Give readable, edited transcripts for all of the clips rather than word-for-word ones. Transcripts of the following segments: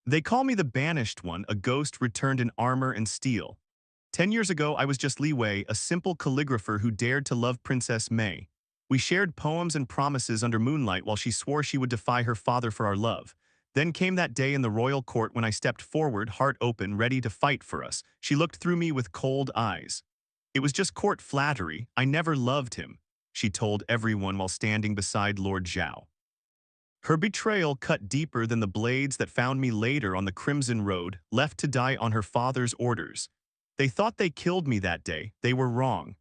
They call me the Banished One, a ghost returned in armor and steel. 10 years ago, I was just Li Wei, a simple calligrapher who dared to love Princess Mei. We shared poems and promises under moonlight while she swore she would defy her father for our love. Then came that day in the royal court when I stepped forward, heart open, ready to fight for us. She looked through me with cold eyes. It was just court flattery. I never loved him, she told everyone while standing beside Lord Zhao. Her betrayal cut deeper than the blades that found me later on the Crimson Road, left to die on her father's orders. They thought they killed me that day. They were wrong.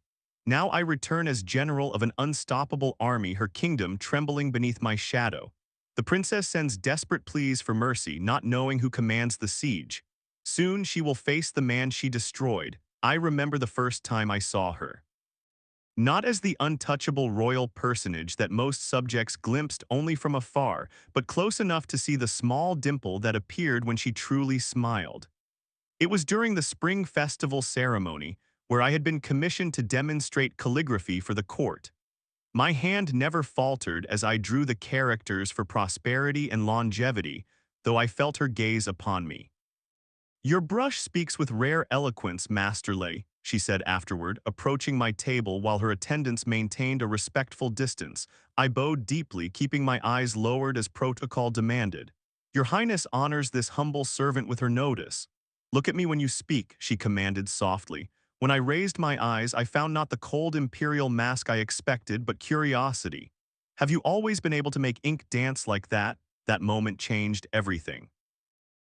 Now I return as general of an unstoppable army, her kingdom trembling beneath my shadow. The princess sends desperate pleas for mercy, not knowing who commands the siege. Soon she will face the man she destroyed. I remember the first time I saw her. Not as the untouchable royal personage that most subjects glimpsed only from afar, but close enough to see the small dimple that appeared when she truly smiled. It was during the spring festival ceremony, where I had been commissioned to demonstrate calligraphy for the court. My hand never faltered as I drew the characters for prosperity and longevity, though I felt her gaze upon me. "Your brush speaks with rare eloquence, Master Lei," she said afterward, approaching my table while her attendants maintained a respectful distance. I bowed deeply, keeping my eyes lowered as protocol demanded. "Your Highness honors this humble servant with her notice. Look at me when you speak," she commanded softly. When I raised my eyes, I found not the cold imperial mask I expected, but curiosity. "Have you always been able to make ink dance like that?" That moment changed everything.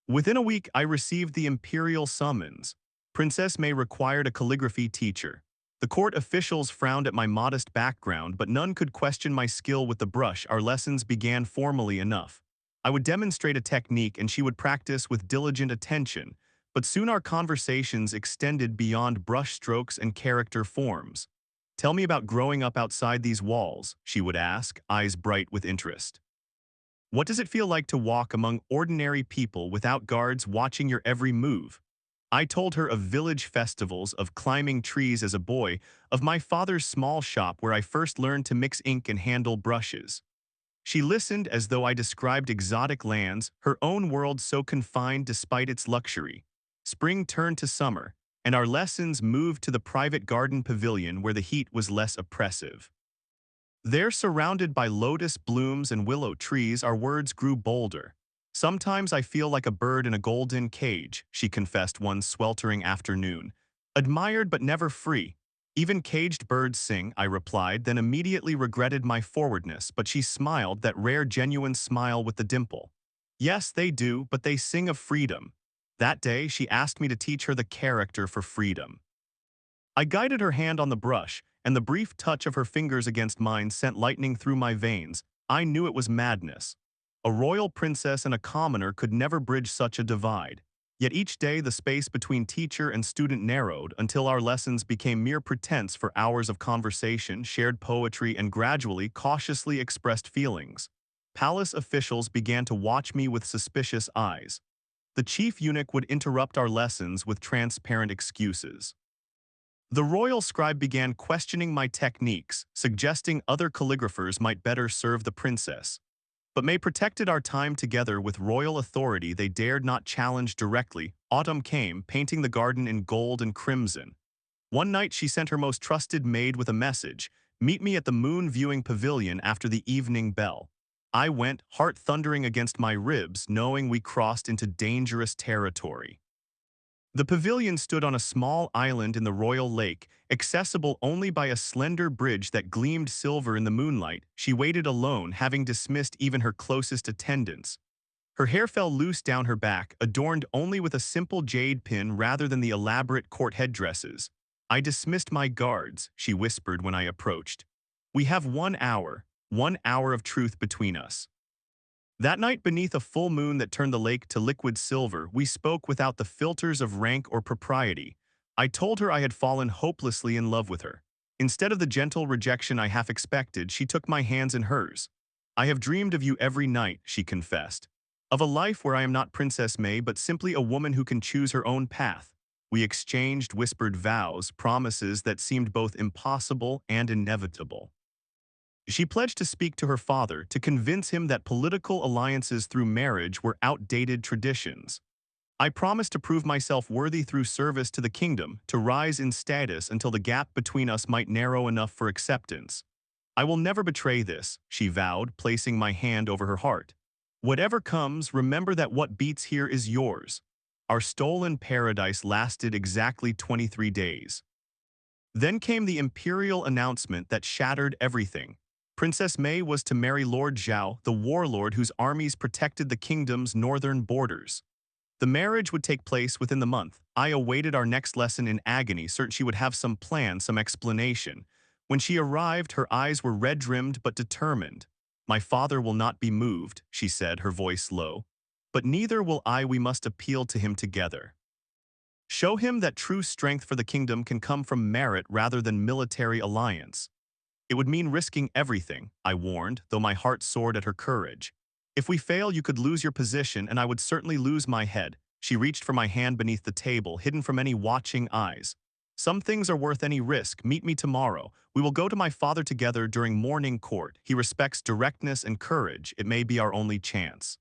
Within a week, I received the imperial summons. Princess Mei required a calligraphy teacher. The court officials frowned at my modest background, but none could question my skill with the brush. Our lessons began formally enough. I would demonstrate a technique and she would practice with diligent attention, but soon our conversations extended beyond brush strokes and character forms. "Tell me about growing up outside these walls," she would ask, eyes bright with interest. "What does it feel like to walk among ordinary people without guards watching your every move?" I told her of village festivals, of climbing trees as a boy, of my father's small shop where I first learned to mix ink and handle brushes. She listened as though I described exotic lands, her own world so confined despite its luxury. Spring turned to summer, and our lessons moved to the private garden pavilion where the heat was less oppressive. There, surrounded by lotus blooms and willow trees, our words grew bolder. "Sometimes I feel like a bird in a golden cage," she confessed one sweltering afternoon. "Admired but never free." "Even caged birds sing," I replied, then immediately regretted my forwardness, but she smiled, that rare genuine smile with the dimple. "Yes, they do, but they sing of freedom." That day, she asked me to teach her the character for freedom. I guided her hand on the brush, and the brief touch of her fingers against mine sent lightning through my veins. I knew it was madness. A royal princess and a commoner could never bridge such a divide. Yet each day the space between teacher and student narrowed until our lessons became mere pretense for hours of conversation, shared poetry, and gradually cautiously expressed feelings. Palace officials began to watch me with suspicious eyes. The chief eunuch would interrupt our lessons with transparent excuses. The royal scribe began questioning my techniques, suggesting other calligraphers might better serve the princess. But May protected our time together with royal authority they dared not challenge directly. Autumn came, painting the garden in gold and crimson. One night she sent her most trusted maid with a message: "Meet me at the moon viewing pavilion after the evening bell." I went, heart thundering against my ribs, knowing we crossed into dangerous territory. The pavilion stood on a small island in the royal lake, accessible only by a slender bridge that gleamed silver in the moonlight. She waited alone, having dismissed even her closest attendants. Her hair fell loose down her back, adorned only with a simple jade pin rather than the elaborate court headdresses. "I dismissed my guards," she whispered when I approached. "We have 1 hour of truth between us." That night, beneath a full moon that turned the lake to liquid silver, we spoke without the filters of rank or propriety. I told her I had fallen hopelessly in love with her. Instead of the gentle rejection I half expected, she took my hands in hers. "I have dreamed of you every night," she confessed. "Of a life where I am not Princess May, but simply a woman who can choose her own path." We exchanged whispered vows, promises that seemed both impossible and inevitable. She pledged to speak to her father to convince him that political alliances through marriage were outdated traditions. I promised to prove myself worthy through service to the kingdom, to rise in status until the gap between us might narrow enough for acceptance. I will never betray this, she vowed, placing my hand over her heart. Whatever comes, remember that what beats here is yours. Our stolen paradise lasted exactly 23 days. Then came the imperial announcement that shattered everything. Princess May was to marry Lord Zhao, the warlord whose armies protected the kingdom's northern borders. The marriage would take place within the month. I awaited our next lesson in agony, certain she would have some plan, some explanation. When she arrived, her eyes were red-rimmed but determined. "My father will not be moved," she said, her voice low. "But neither will I. We must appeal to him together. Show him that true strength for the kingdom can come from merit rather than military alliance." It would mean risking everything, I warned, though my heart soared at her courage. "If we fail, you could lose your position, and I would certainly lose my head." She reached for my hand beneath the table, hidden from any watching eyes. "Some things are worth any risk. Meet me tomorrow. We will go to my father together during morning court. He respects directness and courage. It may be our only chance."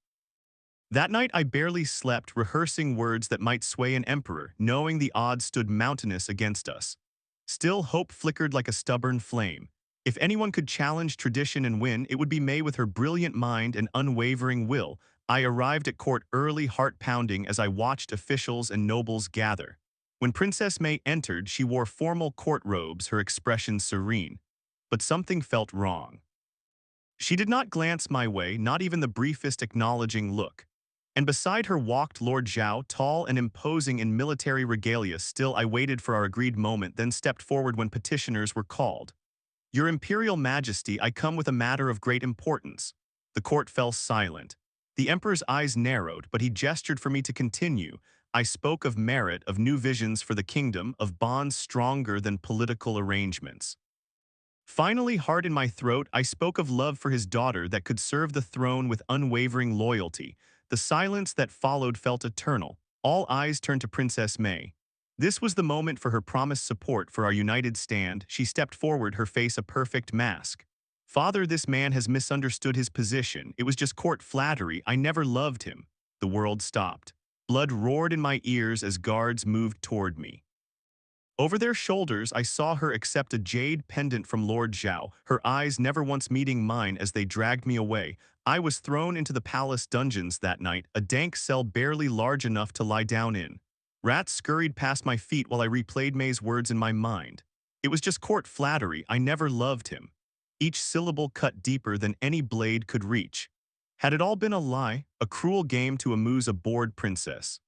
That night I barely slept, rehearsing words that might sway an emperor, knowing the odds stood mountainous against us. Still, hope flickered like a stubborn flame. If anyone could challenge tradition and win, it would be May with her brilliant mind and unwavering will. I arrived at court early, heart pounding as I watched officials and nobles gather. When Princess May entered, she wore formal court robes, her expression serene. But something felt wrong. She did not glance my way, not even the briefest acknowledging look. And beside her walked Lord Zhao, tall and imposing in military regalia. Still, I waited for our agreed moment, then stepped forward when petitioners were called. "Your Imperial Majesty, I come with a matter of great importance." The court fell silent. The emperor's eyes narrowed, but he gestured for me to continue. I spoke of merit, of new visions for the kingdom, of bonds stronger than political arrangements. Finally, heart in my throat, I spoke of love for his daughter that could serve the throne with unwavering loyalty. The silence that followed felt eternal. All eyes turned to Princess May. This was the moment for her promised support for our united stand. She stepped forward, her face a perfect mask. "Father, this man has misunderstood his position. It was just court flattery. I never loved him." The world stopped. Blood roared in my ears as guards moved toward me. Over their shoulders, I saw her accept a jade pendant from Lord Zhao, her eyes never once meeting mine as they dragged me away. I was thrown into the palace dungeons that night, a dank cell barely large enough to lie down in. Rats scurried past my feet while I replayed May's words in my mind. It was just court flattery. I never loved him. Each syllable cut deeper than any blade could reach. Had it all been a lie, a cruel game to amuse a bored princess?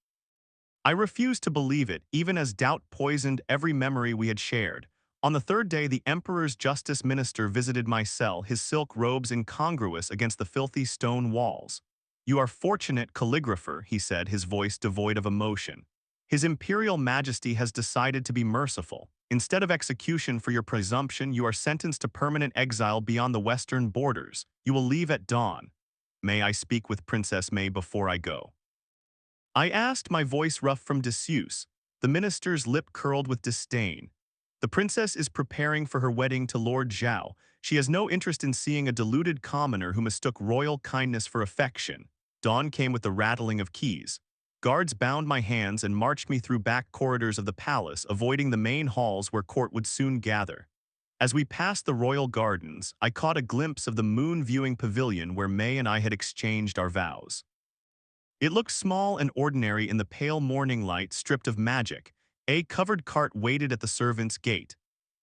I refused to believe it, even as doubt poisoned every memory we had shared. On the third day, the emperor's justice minister visited my cell, his silk robes incongruous against the filthy stone walls. "You are fortunate, calligrapher," he said, his voice devoid of emotion. "His imperial majesty has decided to be merciful. Instead of execution for your presumption, you are sentenced to permanent exile beyond the western borders. You will leave at dawn. May I speak with Princess May before I go?" I asked, my voice rough from disuse. The minister's lip curled with disdain. "The princess is preparing for her wedding to Lord Zhao. She has no interest in seeing a deluded commoner who mistook royal kindness for affection." Dawn came with the rattling of keys. Guards bound my hands and marched me through back corridors of the palace, avoiding the main halls where court would soon gather. As we passed the royal gardens, I caught a glimpse of the moon-viewing pavilion where May and I had exchanged our vows. It looked small and ordinary in the pale morning light, stripped of magic. A covered cart waited at the servants' gate.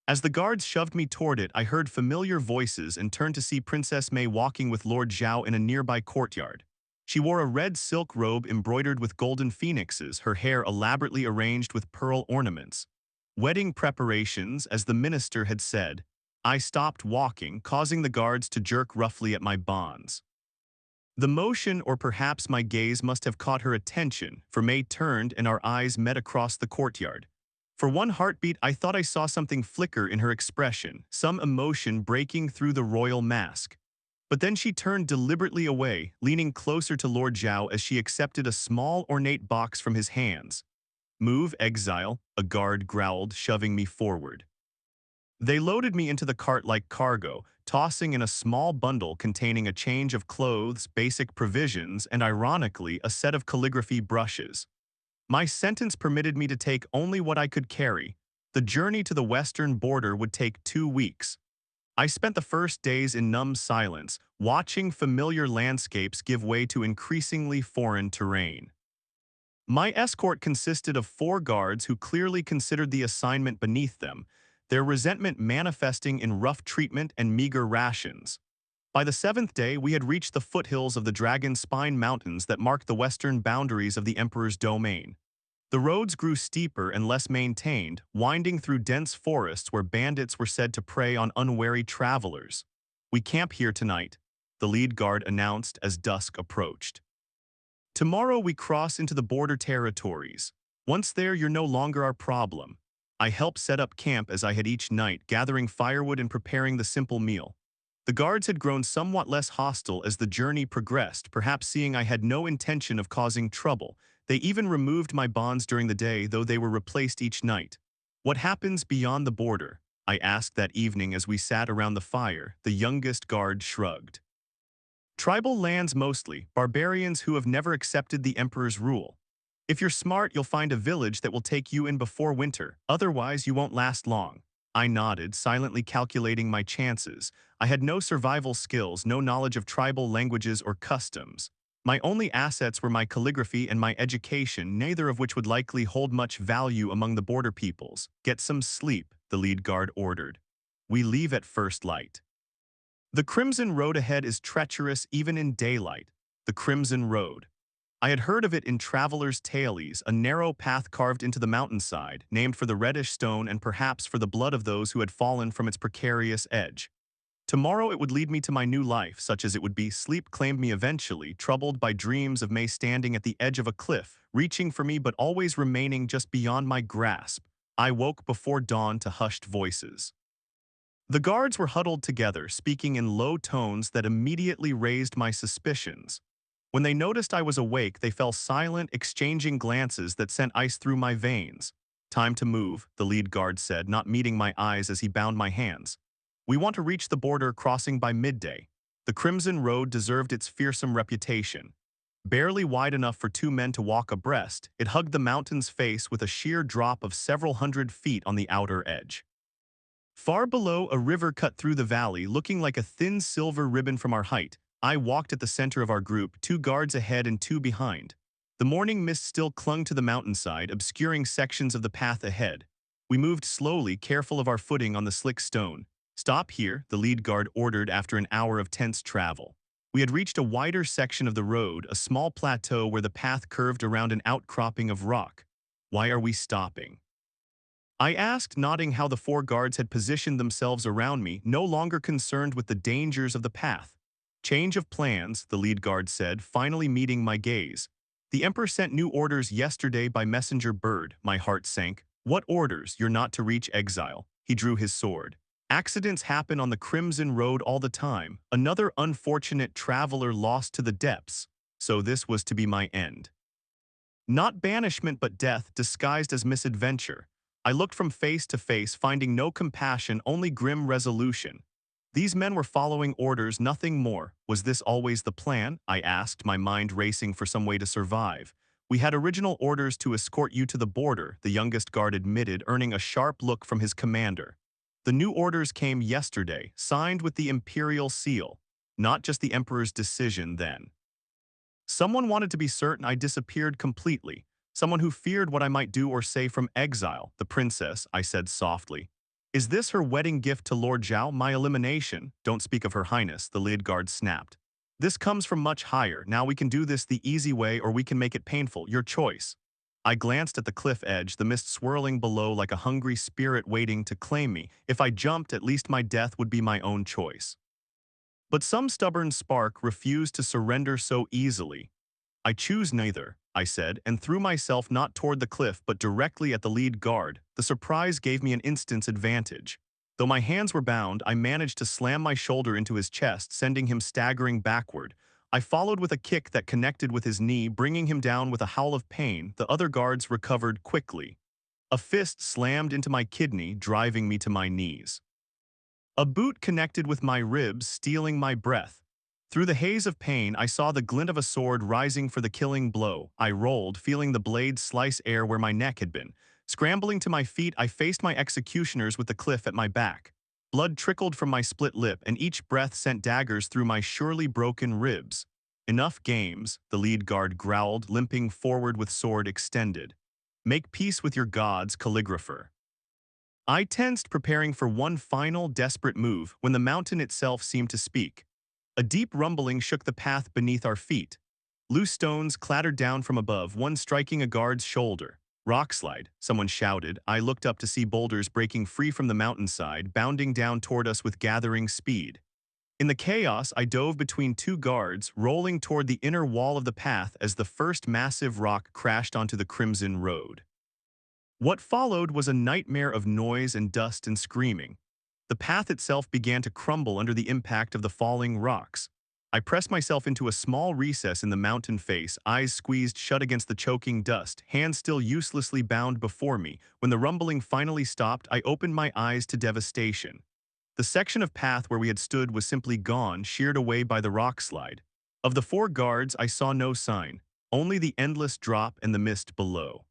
As the guards shoved me toward it, I heard familiar voices and turned to see Princess May walking with Lord Zhao in a nearby courtyard. She wore a red silk robe embroidered with golden phoenixes, her hair elaborately arranged with pearl ornaments. Wedding preparations, as the minister had said. I stopped walking, causing the guards to jerk roughly at my bonds. The motion, or perhaps my gaze, must have caught her attention, for May turned and our eyes met across the courtyard. For one heartbeat, I thought I saw something flicker in her expression, some emotion breaking through the royal mask. But then she turned deliberately away, leaning closer to Lord Zhao as she accepted a small, ornate box from his hands. "Move, exile," a guard growled, shoving me forward. They loaded me into the cart like cargo, tossing in a small bundle containing a change of clothes, basic provisions, and ironically, a set of calligraphy brushes. My sentence permitted me to take only what I could carry. The journey to the western border would take 2 weeks. I spent the first days in numb silence, watching familiar landscapes give way to increasingly foreign terrain. My escort consisted of 4 guards who clearly considered the assignment beneath them, their resentment manifesting in rough treatment and meager rations. By the 7th day, we had reached the foothills of the Dragon Spine Mountains that marked the western boundaries of the Emperor's domain. The roads grew steeper and less maintained, winding through dense forests where bandits were said to prey on unwary travelers. "We camp here tonight," the lead guard announced as dusk approached. "Tomorrow we cross into the border territories. Once there, you're no longer our problem." I helped set up camp as I had each night, gathering firewood and preparing the simple meal. The guards had grown somewhat less hostile as the journey progressed, perhaps seeing I had no intention of causing trouble. They even removed my bonds during the day, though they were replaced each night. "What happens beyond the border?" I asked that evening as we sat around the fire. The youngest guard shrugged. "Tribal lands mostly, barbarians who have never accepted the Emperor's rule. If you're smart, you'll find a village that will take you in before winter, otherwise you won't last long." I nodded, silently calculating my chances. I had no survival skills, no knowledge of tribal languages or customs. My only assets were my calligraphy and my education, neither of which would likely hold much value among the border peoples. "Get some sleep," the lead guard ordered. "We leave at first light." The Crimson Road ahead is treacherous even in daylight. The Crimson Road. I had heard of it in travelers' tales, a narrow path carved into the mountainside, named for the reddish stone and perhaps for the blood of those who had fallen from its precarious edge. Tomorrow it would lead me to my new life, such as it would be. Sleep claimed me eventually, troubled by dreams of May standing at the edge of a cliff, reaching for me but always remaining just beyond my grasp. I woke before dawn to hushed voices. The guards were huddled together, speaking in low tones that immediately raised my suspicions. When they noticed I was awake, they fell silent, exchanging glances that sent ice through my veins. "Time to move," the lead guard said, not meeting my eyes as he bound my hands. "We want to reach the border crossing by midday." The Crimson Road deserved its fearsome reputation. Barely wide enough for 2 men to walk abreast, it hugged the mountain's face with a sheer drop of several hundred feet on the outer edge. Far below, a river cut through the valley, looking like a thin silver ribbon from our height. I walked at the center of our group, 2 guards ahead and 2 behind. The morning mist still clung to the mountainside, obscuring sections of the path ahead. We moved slowly, careful of our footing on the slick stone. "Stop here," the lead guard ordered after an hour of tense travel. We had reached a wider section of the road, a small plateau where the path curved around an outcropping of rock. "Why are we stopping?" I asked, nodding how the 4 guards had positioned themselves around me, no longer concerned with the dangers of the path. "Change of plans," the lead guard said, finally meeting my gaze. "The Emperor sent new orders yesterday by messenger bird." My heart sank. "What orders?" "You're not to reach exile." He drew his sword. "Accidents happen on the Crimson Road all the time. Another unfortunate traveler lost to the depths. So this was to be my end. Not banishment but death, disguised as misadventure." I looked from face to face, finding no compassion, only grim resolution. These men were following orders, nothing more. Was this always the plan? I asked, my mind racing for some way to survive. "We had original orders to escort you to the border," the youngest guard admitted, earning a sharp look from his commander. "The new orders came yesterday, signed with the imperial seal. Not just the Emperor's decision then. Someone wanted to be certain I disappeared completely. Someone who feared what I might do or say from exile." "The princess," I said softly. "Is this her wedding gift to Lord Zhao? My elimination?" "Don't speak of her highness," the lead guard snapped. "This comes from much higher. Now we can do this the easy way or we can make it painful. Your choice." I glanced at the cliff edge, the mist swirling below like a hungry spirit waiting to claim me. If I jumped, at least my death would be my own choice. But some stubborn spark refused to surrender so easily. "I choose neither," I said, and threw myself not toward the cliff but directly at the lead guard. The surprise gave me an instant's advantage. Though my hands were bound, I managed to slam my shoulder into his chest, sending him staggering backward. I followed with a kick that connected with his knee, bringing him down with a howl of pain. The other guards recovered quickly. A fist slammed into my kidney, driving me to my knees. A boot connected with my ribs, stealing my breath. Through the haze of pain, I saw the glint of a sword rising for the killing blow. I rolled, feeling the blade slice air where my neck had been. Scrambling to my feet, I faced my executioners with the cliff at my back. Blood trickled from my split lip, and each breath sent daggers through my surely broken ribs. Enough games, the lead guard growled, limping forward with sword extended. Make peace with your gods, calligrapher. I tensed, preparing for one final, desperate move, when the mountain itself seemed to speak. A deep rumbling shook the path beneath our feet. Loose stones clattered down from above, one striking a guard's shoulder. Rockslide, someone shouted. I looked up to see boulders breaking free from the mountainside, bounding down toward us with gathering speed. In the chaos, I dove between two guards, rolling toward the inner wall of the path as the first massive rock crashed onto the crimson road. What followed was a nightmare of noise and dust and screaming. The path itself began to crumble under the impact of the falling rocks. I pressed myself into a small recess in the mountain face, eyes squeezed shut against the choking dust, hands still uselessly bound before me. When the rumbling finally stopped, I opened my eyes to devastation. The section of path where we had stood was simply gone, sheared away by the rock slide. Of the four guards, I saw no sign, only the endless drop and the mist below.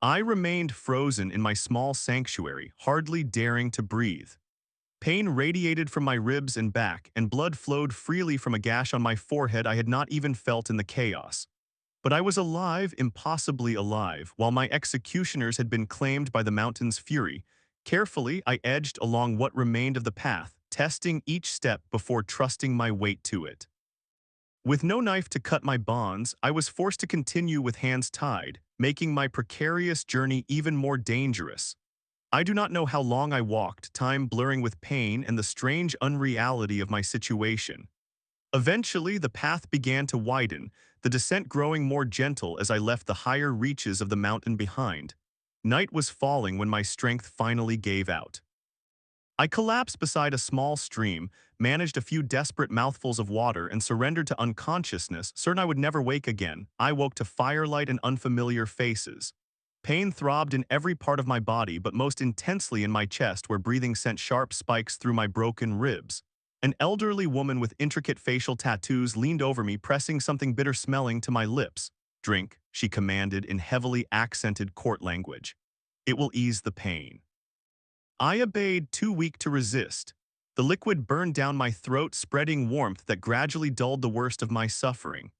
I remained frozen in my small sanctuary, hardly daring to breathe. Pain radiated from my ribs and back, and blood flowed freely from a gash on my forehead I had not even felt in the chaos. But I was alive, impossibly alive, while my executioners had been claimed by the mountain's fury. Carefully, I edged along what remained of the path, testing each step before trusting my weight to it. With no knife to cut my bonds, I was forced to continue with hands tied, making my precarious journey even more dangerous. I do not know how long I walked, time blurring with pain and the strange unreality of my situation. Eventually, the path began to widen, the descent growing more gentle as I left the higher reaches of the mountain behind. Night was falling when my strength finally gave out. I collapsed beside a small stream, managed a few desperate mouthfuls of water, and surrendered to unconsciousness, certain I would never wake again. I woke to firelight and unfamiliar faces. Pain throbbed in every part of my body, but most intensely in my chest, where breathing sent sharp spikes through my broken ribs. An elderly woman with intricate facial tattoos leaned over me, pressing something bitter-smelling to my lips. Drink, she commanded in heavily accented court language. It will ease the pain. I obeyed, too weak to resist. The liquid burned down my throat, spreading warmth that gradually dulled the worst of my suffering.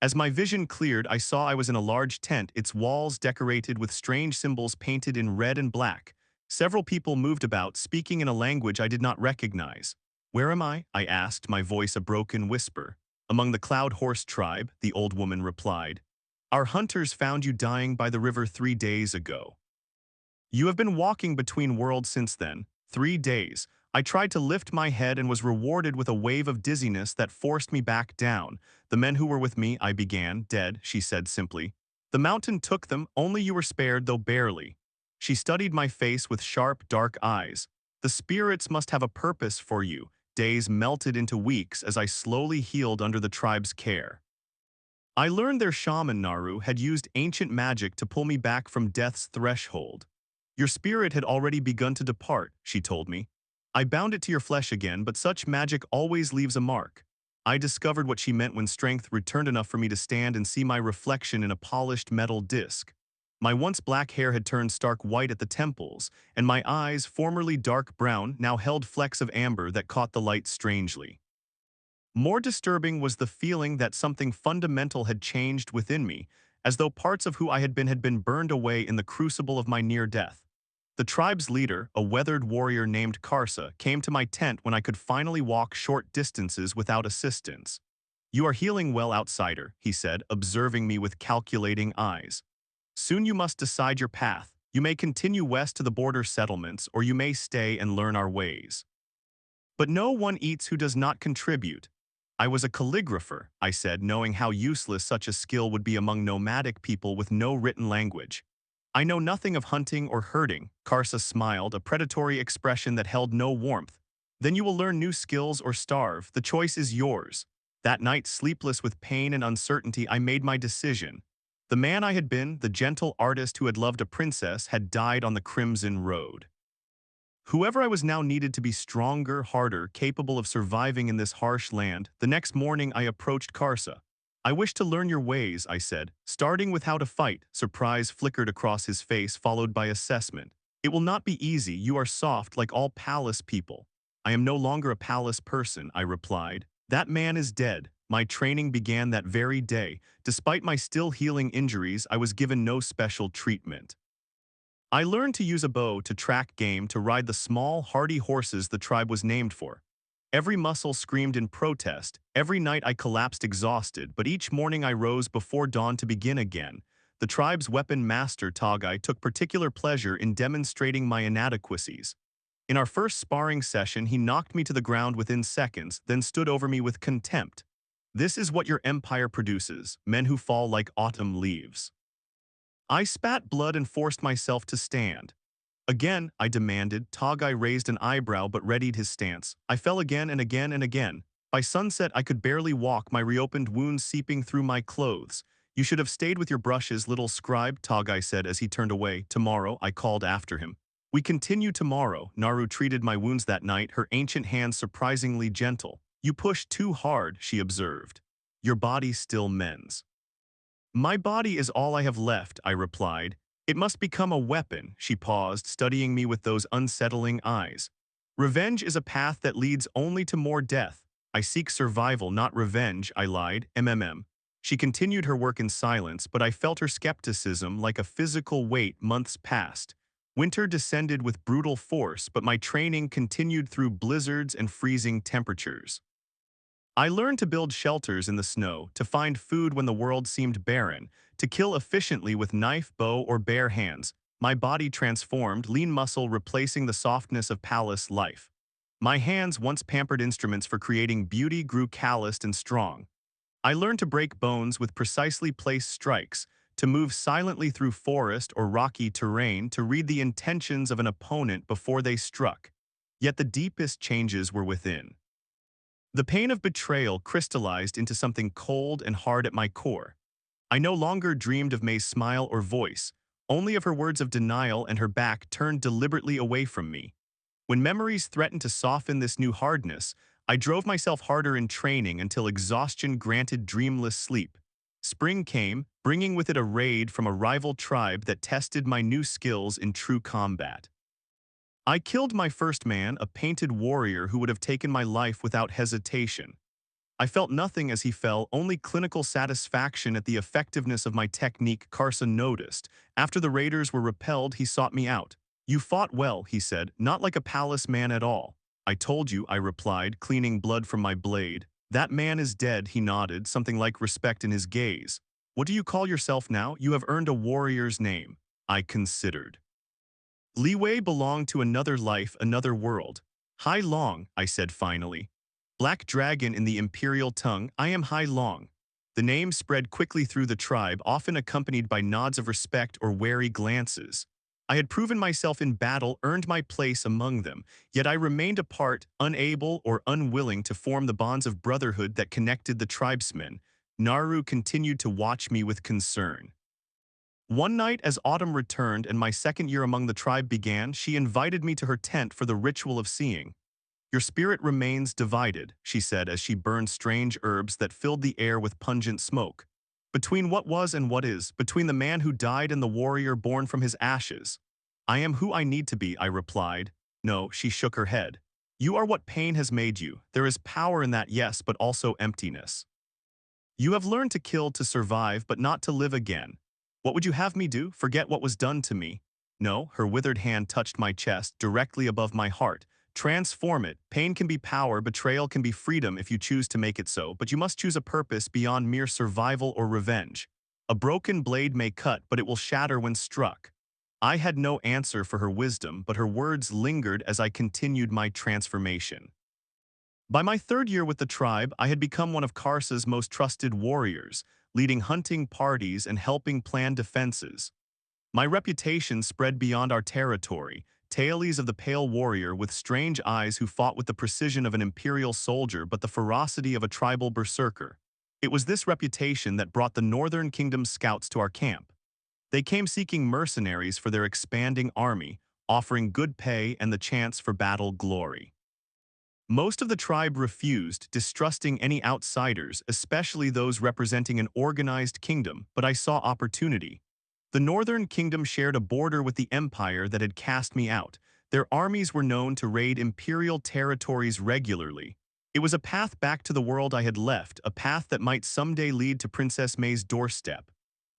As my vision cleared, I saw I was in a large tent, its walls decorated with strange symbols painted in red and black. Several people moved about, speaking in a language I did not recognize. "Where am I?" I asked, my voice a broken whisper. "Among the Cloud Horse tribe," the old woman replied. "Our hunters found you dying by the river 3 days ago. You have been walking between worlds since then. 3 days. I tried to lift my head and was rewarded with a wave of dizziness that forced me back down. The men who were with me," I began. "Dead," she said simply. "The mountain took them, only you were spared, though barely." She studied my face with sharp, dark eyes. "The spirits must have a purpose for you." Days melted into weeks as I slowly healed under the tribe's care. I learned their shaman Naru had used ancient magic to pull me back from death's threshold. "Your spirit had already begun to depart," she told me. "I bound it to your flesh again, but such magic always leaves a mark." I discovered what she meant when strength returned enough for me to stand and see my reflection in a polished metal disc. My once black hair had turned stark white at the temples, and my eyes, formerly dark brown, now held flecks of amber that caught the light strangely. More disturbing was the feeling that something fundamental had changed within me, as though parts of who I had been burned away in the crucible of my near death. The tribe's leader, a weathered warrior named Karsa, came to my tent when I could finally walk short distances without assistance. "You are healing well, outsider," he said, observing me with calculating eyes. "Soon you must decide your path. You may continue west to the border settlements, or you may stay and learn our ways. But no one eats who does not contribute." I was a calligrapher, I said, knowing how useless such a skill would be among nomadic people with no written language. "I know nothing of hunting or herding," Karsa smiled, a predatory expression that held no warmth. "Then you will learn new skills or starve. The choice is yours." That night, sleepless with pain and uncertainty, I made my decision. The man I had been, the gentle artist who had loved a princess, had died on the Crimson Road. Whoever I was now needed to be stronger, harder, capable of surviving in this harsh land. The next morning I approached Karsa. I wish to learn your ways, I said, starting with how to fight. Surprise flickered across his face, followed by assessment. It will not be easy, you are soft like all palace people. I am no longer a palace person, I replied. That man is dead. My training began that very day. Despite my still healing injuries, I was given no special treatment. I learned to use a bow to track game, to ride the small, hardy horses the tribe was named for. Every muscle screamed in protest. Every night I collapsed exhausted, but each morning I rose before dawn to begin again. The tribe's weapon master, Tagai, took particular pleasure in demonstrating my inadequacies. In our first sparring session, he knocked me to the ground within seconds, then stood over me with contempt. This is what your empire produces, men who fall like autumn leaves. I spat blood and forced myself to stand. Again, I demanded. Tagai raised an eyebrow but readied his stance. I fell again and again and again. By sunset, I could barely walk, my reopened wounds seeping through my clothes. You should have stayed with your brushes, little scribe, Tagai said as he turned away. Tomorrow, I called after him. We continue tomorrow. Naru treated my wounds that night, her ancient hands surprisingly gentle. You pushed too hard, she observed. Your body still mends. My body is all I have left, I replied. It must become a weapon, she paused, studying me with those unsettling eyes. Revenge is a path that leads only to more death. I seek survival, not revenge, I lied. She continued her work in silence, but I felt her skepticism like a physical weight. Months passed. Winter descended with brutal force, but my training continued through blizzards and freezing temperatures. I learned to build shelters in the snow, to find food when the world seemed barren, to kill efficiently with knife, bow, or bare hands. My body transformed, lean muscle replacing the softness of palace life. My hands, once pampered instruments for creating beauty, grew calloused and strong. I learned to break bones with precisely placed strikes, to move silently through forest or rocky terrain, to read the intentions of an opponent before they struck. Yet the deepest changes were within. The pain of betrayal crystallized into something cold and hard at my core. I no longer dreamed of May's smile or voice, only of her words of denial and her back turned deliberately away from me. When memories threatened to soften this new hardness, I drove myself harder in training until exhaustion granted dreamless sleep. Spring came, bringing with it a raid from a rival tribe that tested my new skills in true combat. I killed my first man, a painted warrior who would have taken my life without hesitation. I felt nothing as he fell, only clinical satisfaction at the effectiveness of my technique. Carson noticed. After the raiders were repelled, he sought me out. You fought well, he said, not like a palace man at all. I told you, I replied, cleaning blood from my blade. That man is dead, he nodded, something like respect in his gaze. What do you call yourself now? You have earned a warrior's name. I considered. Li Wei belonged to another life, another world. Hai Long, I said finally. Black dragon in the imperial tongue, I am Hai Long. The name spread quickly through the tribe, often accompanied by nods of respect or wary glances. I had proven myself in battle, earned my place among them, yet I remained apart, unable or unwilling to form the bonds of brotherhood that connected the tribesmen. Naru continued to watch me with concern. One night, as autumn returned and my second year among the tribe began, she invited me to her tent for the ritual of seeing. Your spirit remains divided, she said as she burned strange herbs that filled the air with pungent smoke. Between what was and what is, between the man who died and the warrior born from his ashes. I am who I need to be, I replied. No, she shook her head. You are what pain has made you. There is power in that, yes, but also emptiness. You have learned to kill to survive, but not to live again. What would you have me do? Forget what was done to me? No, her withered hand touched my chest, directly above my heart. Transform it. Pain can be power, betrayal can be freedom if you choose to make it so, but you must choose a purpose beyond mere survival or revenge. A broken blade may cut, but it will shatter when struck. I had no answer for her wisdom, but her words lingered as I continued my transformation. By my third year with the tribe, I had become one of Karsa's most trusted warriors, leading hunting parties and helping plan defenses. My reputation spread beyond our territory, tales of the pale warrior with strange eyes who fought with the precision of an imperial soldier but the ferocity of a tribal berserker. It was this reputation that brought the Northern Kingdom's scouts to our camp. They came seeking mercenaries for their expanding army, offering good pay and the chance for battle glory. Most of the tribe refused, distrusting any outsiders, especially those representing an organized kingdom, but I saw opportunity. The northern kingdom shared a border with the empire that had cast me out. Their armies were known to raid imperial territories regularly. It was a path back to the world I had left, a path that might someday lead to Princess May's doorstep.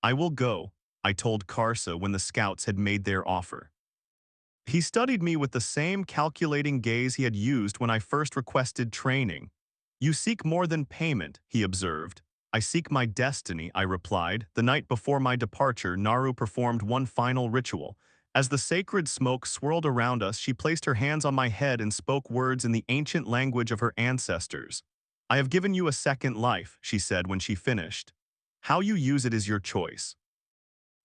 I will go, I told Karsa when the scouts had made their offer. He studied me with the same calculating gaze he had used when I first requested training. You seek more than payment, he observed. I seek my destiny, I replied. The night before my departure, Naru performed one final ritual. As the sacred smoke swirled around us, she placed her hands on my head and spoke words in the ancient language of her ancestors. I have given you a second life, she said when she finished. How you use it is your choice.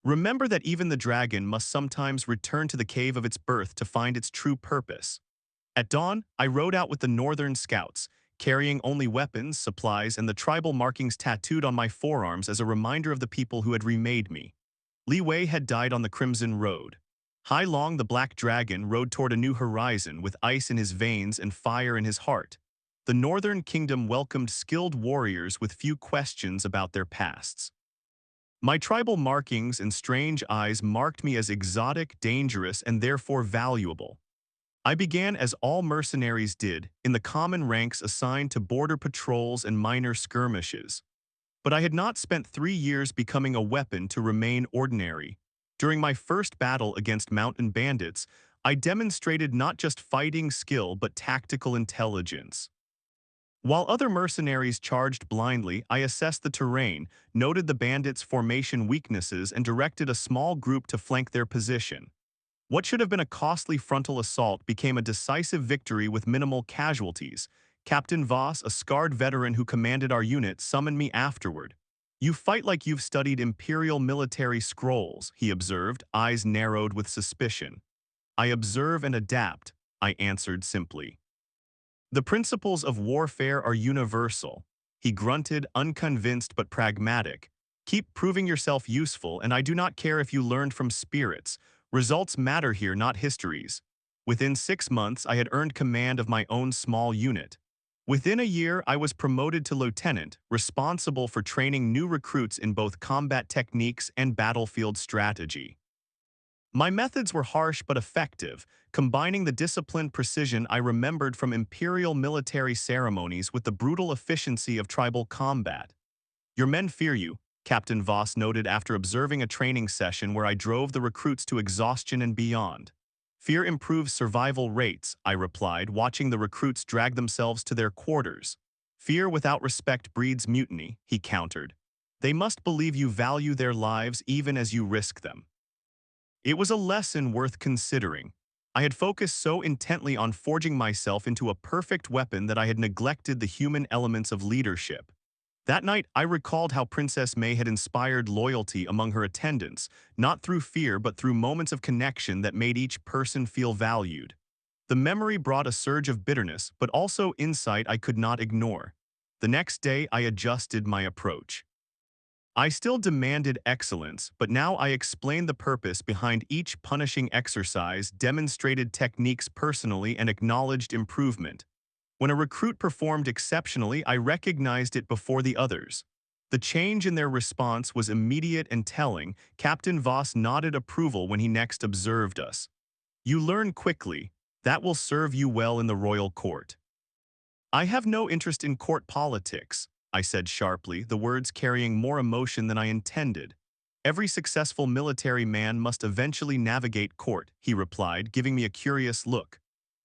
Remember that even the dragon must sometimes return to the cave of its birth to find its true purpose. At dawn, I rode out with the northern scouts, carrying only weapons, supplies, and the tribal markings tattooed on my forearms as a reminder of the people who had remade me. Li Wei had died on the Crimson Road. Hai Long, the Black Dragon, rode toward a new horizon with ice in his veins and fire in his heart. The Northern Kingdom welcomed skilled warriors with few questions about their pasts. My tribal markings and strange eyes marked me as exotic, dangerous, and therefore valuable. I began as all mercenaries did, in the common ranks assigned to border patrols and minor skirmishes. But I had not spent 3 years becoming a weapon to remain ordinary. During my first battle against mountain bandits, I demonstrated not just fighting skill but tactical intelligence. While other mercenaries charged blindly, I assessed the terrain, noted the bandits' formation weaknesses, and directed a small group to flank their position. What should have been a costly frontal assault became a decisive victory with minimal casualties. Captain Voss, a scarred veteran who commanded our unit, summoned me afterward. You fight like you've studied imperial military scrolls, he observed, eyes narrowed with suspicion. I observe and adapt, I answered simply. The principles of warfare are universal. He grunted, unconvinced but pragmatic. Keep proving yourself useful, and I do not care if you learned from spirits. Results matter here, not histories. Within 6 months, I had earned command of my own small unit. Within a year, I was promoted to lieutenant, responsible for training new recruits in both combat techniques and battlefield strategy. My methods were harsh but effective, combining the disciplined precision I remembered from imperial military ceremonies with the brutal efficiency of tribal combat. Your men fear you, Captain Voss noted after observing a training session where I drove the recruits to exhaustion and beyond. Fear improves survival rates, I replied, watching the recruits drag themselves to their quarters. Fear without respect breeds mutiny, he countered. They must believe you value their lives even as you risk them. It was a lesson worth considering. I had focused so intently on forging myself into a perfect weapon that I had neglected the human elements of leadership. That night, I recalled how Princess May had inspired loyalty among her attendants, not through fear but through moments of connection that made each person feel valued. The memory brought a surge of bitterness, but also insight I could not ignore. The next day, I adjusted my approach. I still demanded excellence, but now I explained the purpose behind each punishing exercise, demonstrated techniques personally, and acknowledged improvement. When a recruit performed exceptionally, I recognized it before the others. The change in their response was immediate and telling. Captain Voss nodded approval when he next observed us. You learn quickly. That will serve you well in the royal court. I have no interest in court politics, I said sharply, the words carrying more emotion than I intended. Every successful military man must eventually navigate court, he replied, giving me a curious look.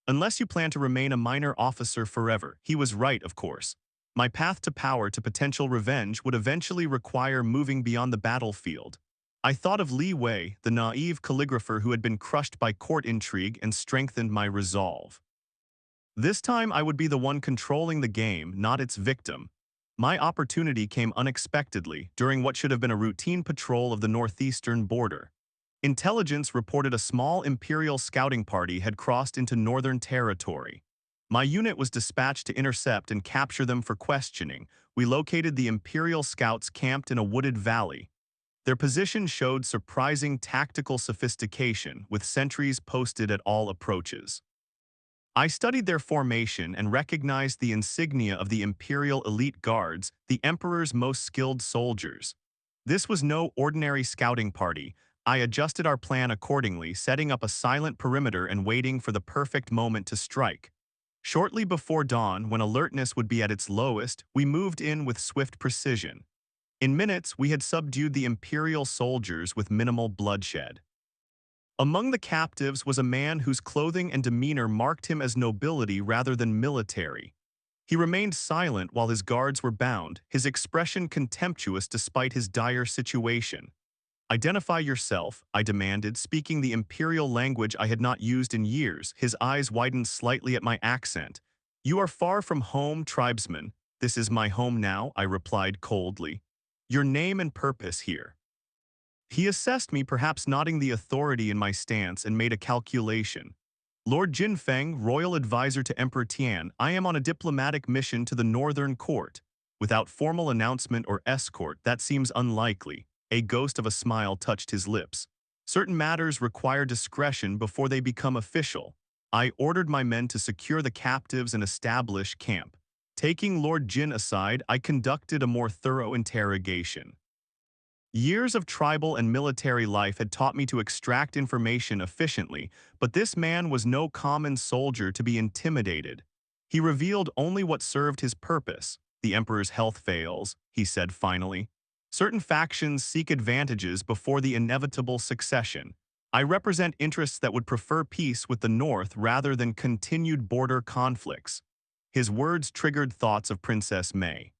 Unless you plan to remain a minor officer forever. He was right, of course. My path to power, to potential revenge, would eventually require moving beyond the battlefield. I thought of Li Wei, the naive calligrapher who had been crushed by court intrigue, and strengthened my resolve. This time I would be the one controlling the game, not its victim. My opportunity came unexpectedly during what should have been a routine patrol of the northeastern border. Intelligence reported a small Imperial scouting party had crossed into Northern territory. My unit was dispatched to intercept and capture them for questioning. We located the Imperial scouts camped in a wooded valley. Their position showed surprising tactical sophistication, with sentries posted at all approaches. I studied their formation and recognized the insignia of the Imperial Elite Guards, the Emperor's most skilled soldiers. This was no ordinary scouting party. I adjusted our plan accordingly, setting up a silent perimeter and waiting for the perfect moment to strike. Shortly before dawn, when alertness would be at its lowest, we moved in with swift precision. In minutes, we had subdued the Imperial soldiers with minimal bloodshed. Among the captives was a man whose clothing and demeanor marked him as nobility rather than military. He remained silent while his guards were bound, his expression contemptuous despite his dire situation. "Identify yourself," I demanded, speaking the imperial language I had not used in years. His eyes widened slightly at my accent. "You are far from home, tribesman." "This is my home now," I replied coldly. "Your name and purpose here." He assessed me, perhaps noting the authority in my stance, and made a calculation. "Lord Jin Feng, royal advisor to Emperor Tian, I am on a diplomatic mission to the northern court. Without formal announcement or escort, that seems unlikely." A ghost of a smile touched his lips. "Certain matters require discretion before they become official." I ordered my men to secure the captives and establish camp. Taking Lord Jin aside, I conducted a more thorough interrogation. Years of tribal and military life had taught me to extract information efficiently, but this man was no common soldier to be intimidated. He revealed only what served his purpose. "The Emperor's health fails," he said finally. "Certain factions seek advantages before the inevitable succession. I represent interests that would prefer peace with the North rather than continued border conflicts." His words triggered thoughts of Princess Mei.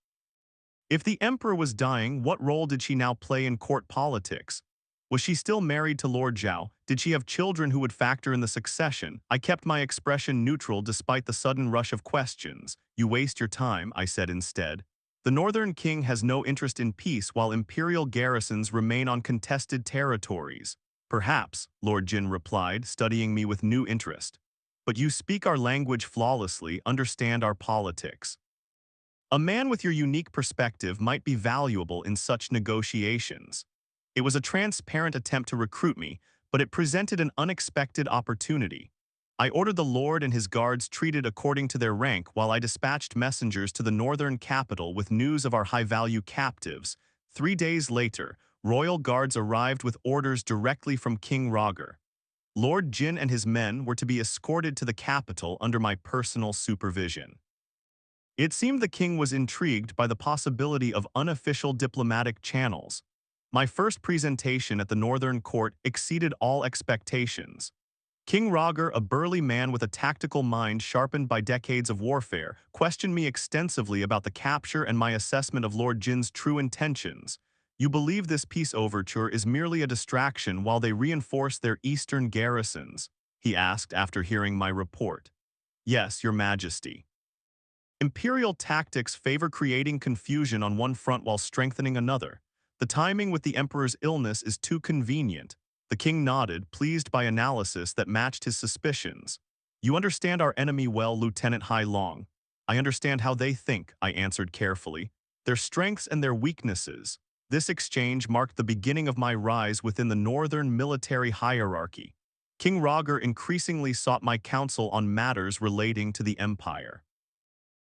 If the Emperor was dying, what role did she now play in court politics? Was she still married to Lord Zhao? Did she have children who would factor in the succession? I kept my expression neutral despite the sudden rush of questions. "You waste your time," I said instead. "The Northern King has no interest in peace while imperial garrisons remain on contested territories." "Perhaps," Lord Jin replied, studying me with new interest. "But you speak our language flawlessly, understand our politics. A man with your unique perspective might be valuable in such negotiations." It was a transparent attempt to recruit me, but it presented an unexpected opportunity. I ordered the Lord and his guards treated according to their rank while I dispatched messengers to the northern capital with news of our high-value captives. 3 days later, royal guards arrived with orders directly from King Roger. Lord Jin and his men were to be escorted to the capital under my personal supervision. It seemed the king was intrigued by the possibility of unofficial diplomatic channels. My first presentation at the Northern Court exceeded all expectations. King Roger, a burly man with a tactical mind sharpened by decades of warfare, questioned me extensively about the capture and my assessment of Lord Jin's true intentions. "You believe this peace overture is merely a distraction while they reinforce their eastern garrisons?" he asked after hearing my report. "Yes, Your Majesty. Imperial tactics favor creating confusion on one front while strengthening another. The timing with the Emperor's illness is too convenient." The king nodded, pleased by analysis that matched his suspicions. "You understand our enemy well, Lieutenant Hai Long." "I understand how they think," I answered carefully. "Their strengths and their weaknesses." This exchange marked the beginning of my rise within the northern military hierarchy. King Roger increasingly sought my counsel on matters relating to the empire.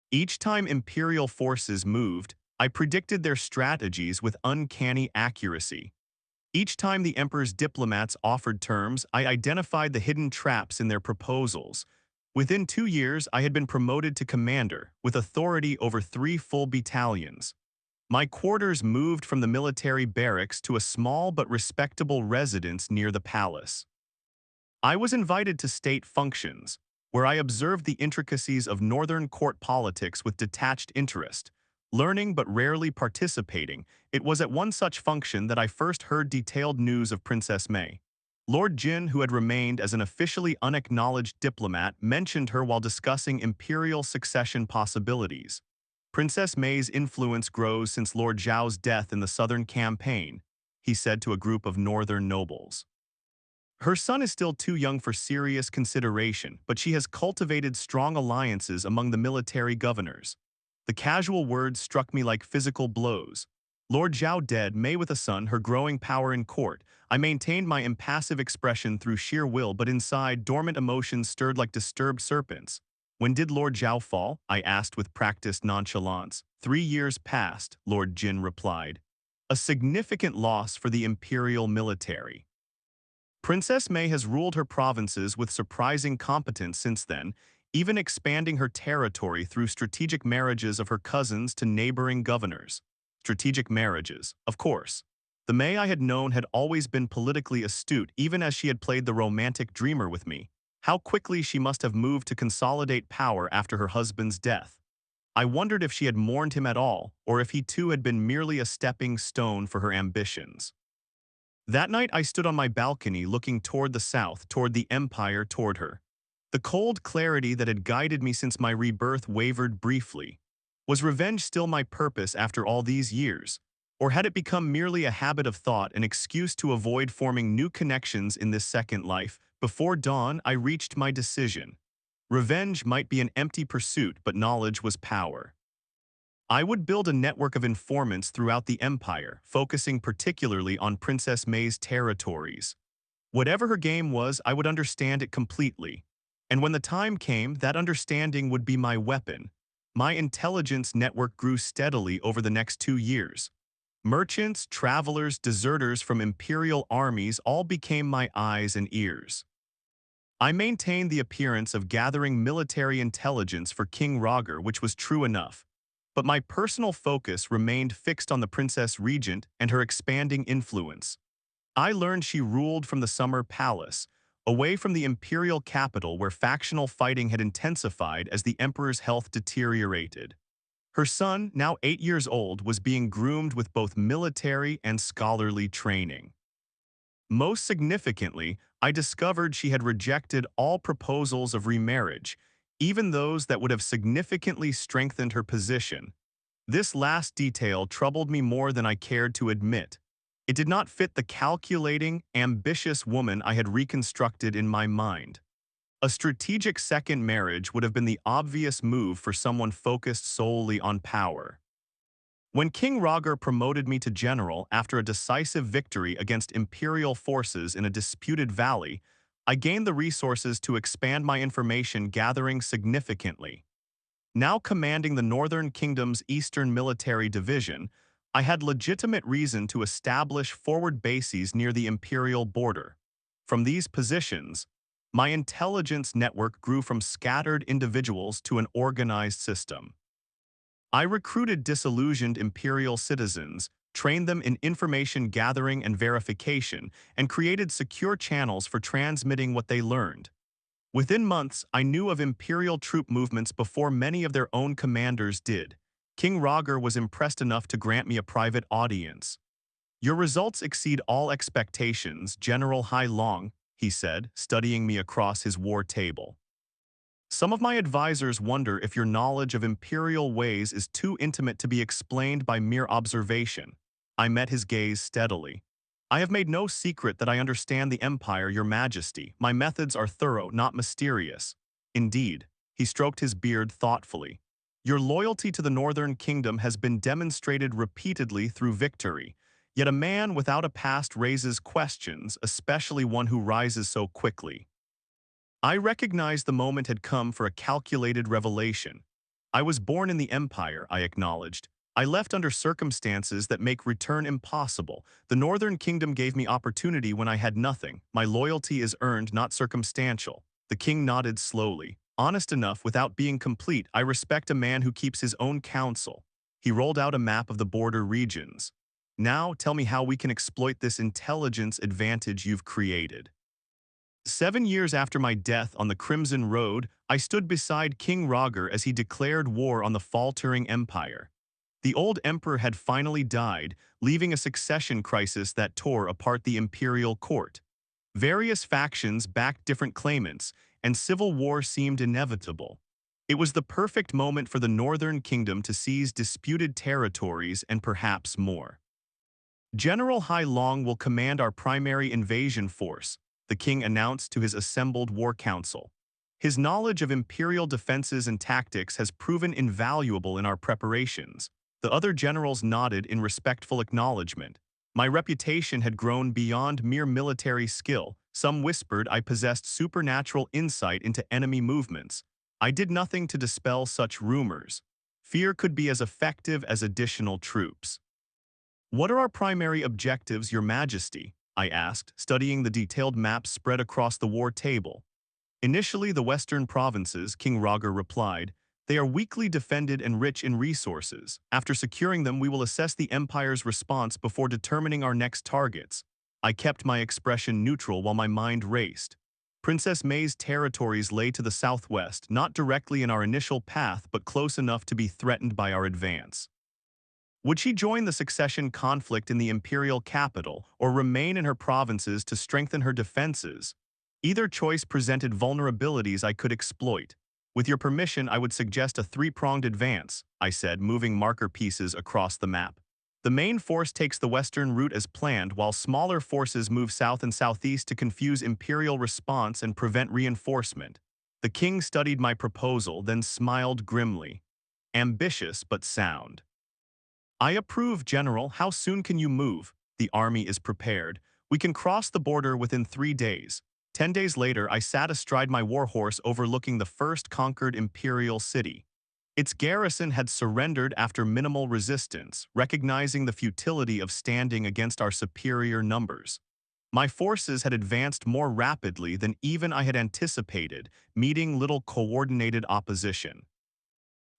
Each time imperial forces moved, I predicted their strategies with uncanny accuracy. Each time the emperor's diplomats offered terms, I identified the hidden traps in their proposals. Within 2 years, I had been promoted to commander, with authority over 3 full battalions. My quarters moved from the military barracks to a small but respectable residence near the palace. I was invited to state functions, where I observed the intricacies of northern court politics with detached interest. Learning but rarely participating, it was at one such function that I first heard detailed news of Princess Mei. Lord Jin, who had remained as an officially unacknowledged diplomat, mentioned her while discussing imperial succession possibilities. "Princess Mei's influence grows since Lord Zhao's death in the southern campaign," he said to a group of northern nobles. "Her son is still too young for serious consideration, but she has cultivated strong alliances among the military governors." The casual words struck me like physical blows. Lord Zhao dead, Mei with a son, her growing power in court. I maintained my impassive expression through sheer will, but inside, dormant emotions stirred like disturbed serpents. When did Lord Zhao fall? I asked with practiced nonchalance. 3 years passed, Lord Jin replied. A significant loss for the imperial military. Princess Mei has ruled her provinces with surprising competence since then, even expanding her territory through strategic marriages of her cousins to neighboring governors. Strategic marriages, of course. The Mei I had known had always been politically astute, even as she had played the romantic dreamer with me. How quickly she must have moved to consolidate power after her husband's death. I wondered if she had mourned him at all, or if he too had been merely a stepping stone for her ambitions. That night I stood on my balcony looking toward the south, toward the empire, toward her. The cold clarity that had guided me since my rebirth wavered briefly. Was revenge still my purpose after all these years? Or had it become merely a habit of thought, an excuse to avoid forming new connections in this second life? Before dawn, I reached my decision. Revenge might be an empty pursuit, but knowledge was power. I would build a network of informants throughout the empire, focusing particularly on Princess Mei's territories. Whatever her game was, I would understand it completely. And when the time came, that understanding would be my weapon. My intelligence network grew steadily over the next 2 years. Merchants, travelers, deserters from imperial armies all became my eyes and ears. I maintained the appearance of gathering military intelligence for King Roger, which was true enough. But my personal focus remained fixed on the Princess Regent and her expanding influence. I learned she ruled from the Summer Palace, away from the imperial capital where factional fighting had intensified as the emperor's health deteriorated. Her son, now 8 years old, was being groomed with both military and scholarly training. Most significantly, I discovered she had rejected all proposals of remarriage, even those that would have significantly strengthened her position. This last detail troubled me more than I cared to admit. It did not fit the calculating, ambitious woman I had reconstructed in my mind. A strategic second marriage would have been the obvious move for someone focused solely on power. When King Roger promoted me to general after a decisive victory against imperial forces in a disputed valley, I gained the resources to expand my information gathering significantly. Now commanding the Northern Kingdom's Eastern Military Division, I had legitimate reason to establish forward bases near the imperial border. From these positions, my intelligence network grew from scattered individuals to an organized system. I recruited disillusioned imperial citizens, trained them in information gathering and verification, and created secure channels for transmitting what they learned. Within months, I knew of imperial troop movements before many of their own commanders did. King Roger was impressed enough to grant me a private audience. "Your results exceed all expectations, General Hai Long," he said, studying me across his war table. "Some of my advisors wonder if your knowledge of imperial ways is too intimate to be explained by mere observation." I met his gaze steadily. "I have made no secret that I understand the empire, Your Majesty. My methods are thorough, not mysterious." "Indeed." He stroked his beard thoughtfully. "Your loyalty to the Northern Kingdom has been demonstrated repeatedly through victory. Yet a man without a past raises questions, especially one who rises so quickly." I recognized the moment had come for a calculated revelation. "I was born in the Empire," I acknowledged. "I left under circumstances that make return impossible. The Northern Kingdom gave me opportunity when I had nothing. My loyalty is earned, not circumstantial." The king nodded slowly. "Honest enough without being complete, I respect a man who keeps his own counsel." He rolled out a map of the border regions. "Now tell me how we can exploit this intelligence advantage you've created." 7 years after my death on the Crimson Road, I stood beside King Roger as he declared war on the faltering empire. The old emperor had finally died, leaving a succession crisis that tore apart the imperial court. Various factions backed different claimants, and civil war seemed inevitable. It was the perfect moment for the Northern Kingdom to seize disputed territories and perhaps more. "General Hai Long will command our primary invasion force," the king announced to his assembled war council. "His knowledge of imperial defenses and tactics has proven invaluable in our preparations. The other generals nodded in respectful acknowledgement. My reputation had grown beyond mere military skill. Some whispered I possessed supernatural insight into enemy movements. I did nothing to dispel such rumors. Fear could be as effective as additional troops. "What are our primary objectives, Your Majesty?" I asked, studying the detailed maps spread across the war table. "Initially the western provinces," King Roger replied. "They are weakly defended and rich in resources. After securing them, we will assess the Empire's response before determining our next targets." I kept my expression neutral while my mind raced. Princess May's territories lay to the southwest, not directly in our initial path but close enough to be threatened by our advance. Would she join the succession conflict in the imperial capital or remain in her provinces to strengthen her defenses? Either choice presented vulnerabilities I could exploit. "With your permission, I would suggest a three-pronged advance," I said, moving marker pieces across the map. "The main force takes the western route as planned, while smaller forces move south and southeast to confuse imperial response and prevent reinforcement." The king studied my proposal, then smiled grimly. "Ambitious but sound." "I approve, General. How soon can you move?" "The army is prepared. We can cross the border within 3 days." 10 days later, I sat astride my warhorse overlooking the first conquered imperial city. Its garrison had surrendered after minimal resistance, recognizing the futility of standing against our superior numbers. My forces had advanced more rapidly than even I had anticipated, meeting little coordinated opposition.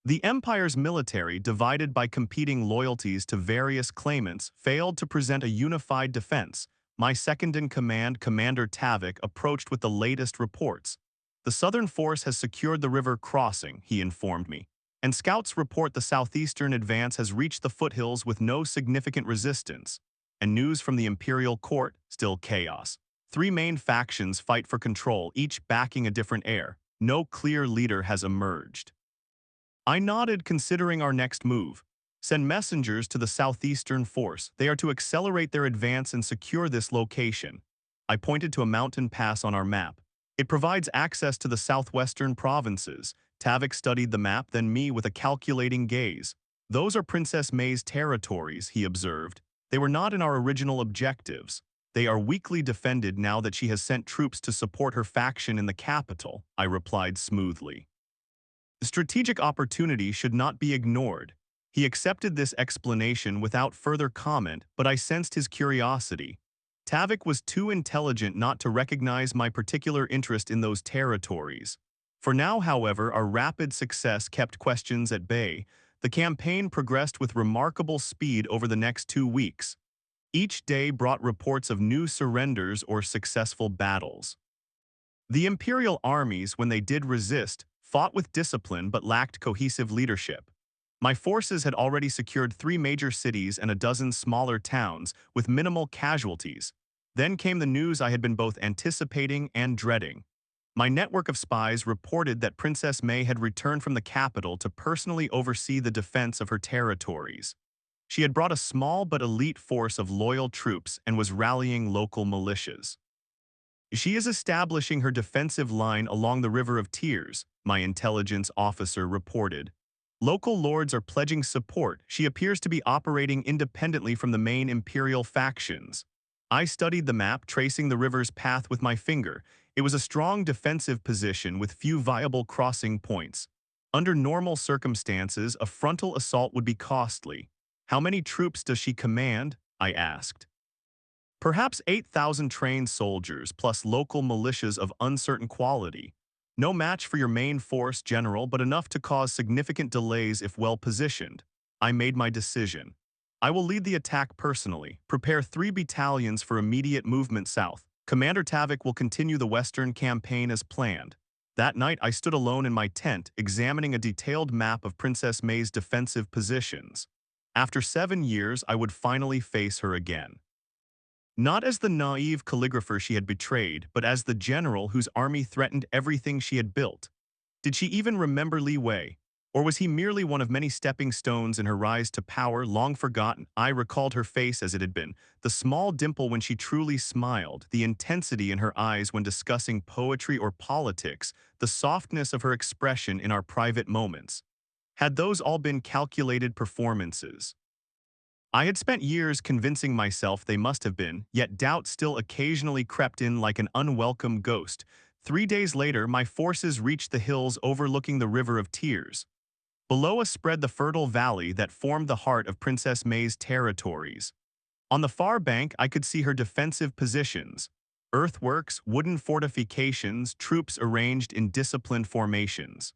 The Empire's military, divided by competing loyalties to various claimants, failed to present a unified defense. My second-in-command, Commander Tavik, approached with the latest reports. "The southern force has secured the river crossing," he informed me, "and scouts report the southeastern advance has reached the foothills with no significant resistance." And news from the imperial court: still chaos. 3 main factions fight for control, each backing a different heir. No clear leader has emerged. I nodded, considering our next move. "Send messengers to the southeastern force. They are to accelerate their advance and secure this location." I pointed to a mountain pass on our map. "It provides access to the southwestern provinces." Tavik studied the map, then me with a calculating gaze. "Those are Princess May's territories," he observed. "They were not in our original objectives. They are weakly defended now that she has sent troops to support her faction in the capital," I replied smoothly. "The strategic opportunity should not be ignored." He accepted this explanation without further comment, but I sensed his curiosity. Tavik was too intelligent not to recognize my particular interest in those territories. For now, however, our rapid success kept questions at bay. The campaign progressed with remarkable speed over the next 2 weeks. Each day brought reports of new surrenders or successful battles. The imperial armies, when they did resist, fought with discipline but lacked cohesive leadership. My forces had already secured 3 major cities and a dozen smaller towns, with minimal casualties. Then came the news I had been both anticipating and dreading. My network of spies reported that Princess May had returned from the capital to personally oversee the defense of her territories. She had brought a small but elite force of loyal troops and was rallying local militias. "She is establishing her defensive line along the River of Tears," my intelligence officer reported. "Local lords are pledging support. She appears to be operating independently from the main imperial factions." I studied the map, tracing the river's path with my finger. It was a strong defensive position with few viable crossing points. Under normal circumstances, a frontal assault would be costly. "How many troops does she command?" I asked. "Perhaps 8,000 trained soldiers, plus local militias of uncertain quality. No match for your main force, General, but enough to cause significant delays if well positioned." I made my decision. "I will lead the attack personally. Prepare 3 battalions for immediate movement south. Commander Tavik will continue the western campaign as planned." That night, I stood alone in my tent, examining a detailed map of Princess May's defensive positions. After 7 years, I would finally face her again. Not as the naive calligrapher she had betrayed, but as the general whose army threatened everything she had built. Did she even remember Li Wei? Or was he merely one of many stepping stones in her rise to power, long forgotten? I recalled her face as it had been, the small dimple when she truly smiled, the intensity in her eyes when discussing poetry or politics, the softness of her expression in our private moments. Had those all been calculated performances? I had spent years convincing myself they must have been, yet doubt still occasionally crept in like an unwelcome ghost. 3 days later, my forces reached the hills overlooking the River of Tears. Below us spread the fertile valley that formed the heart of Princess May's territories. On the far bank, I could see her defensive positions. Earthworks, wooden fortifications, troops arranged in disciplined formations.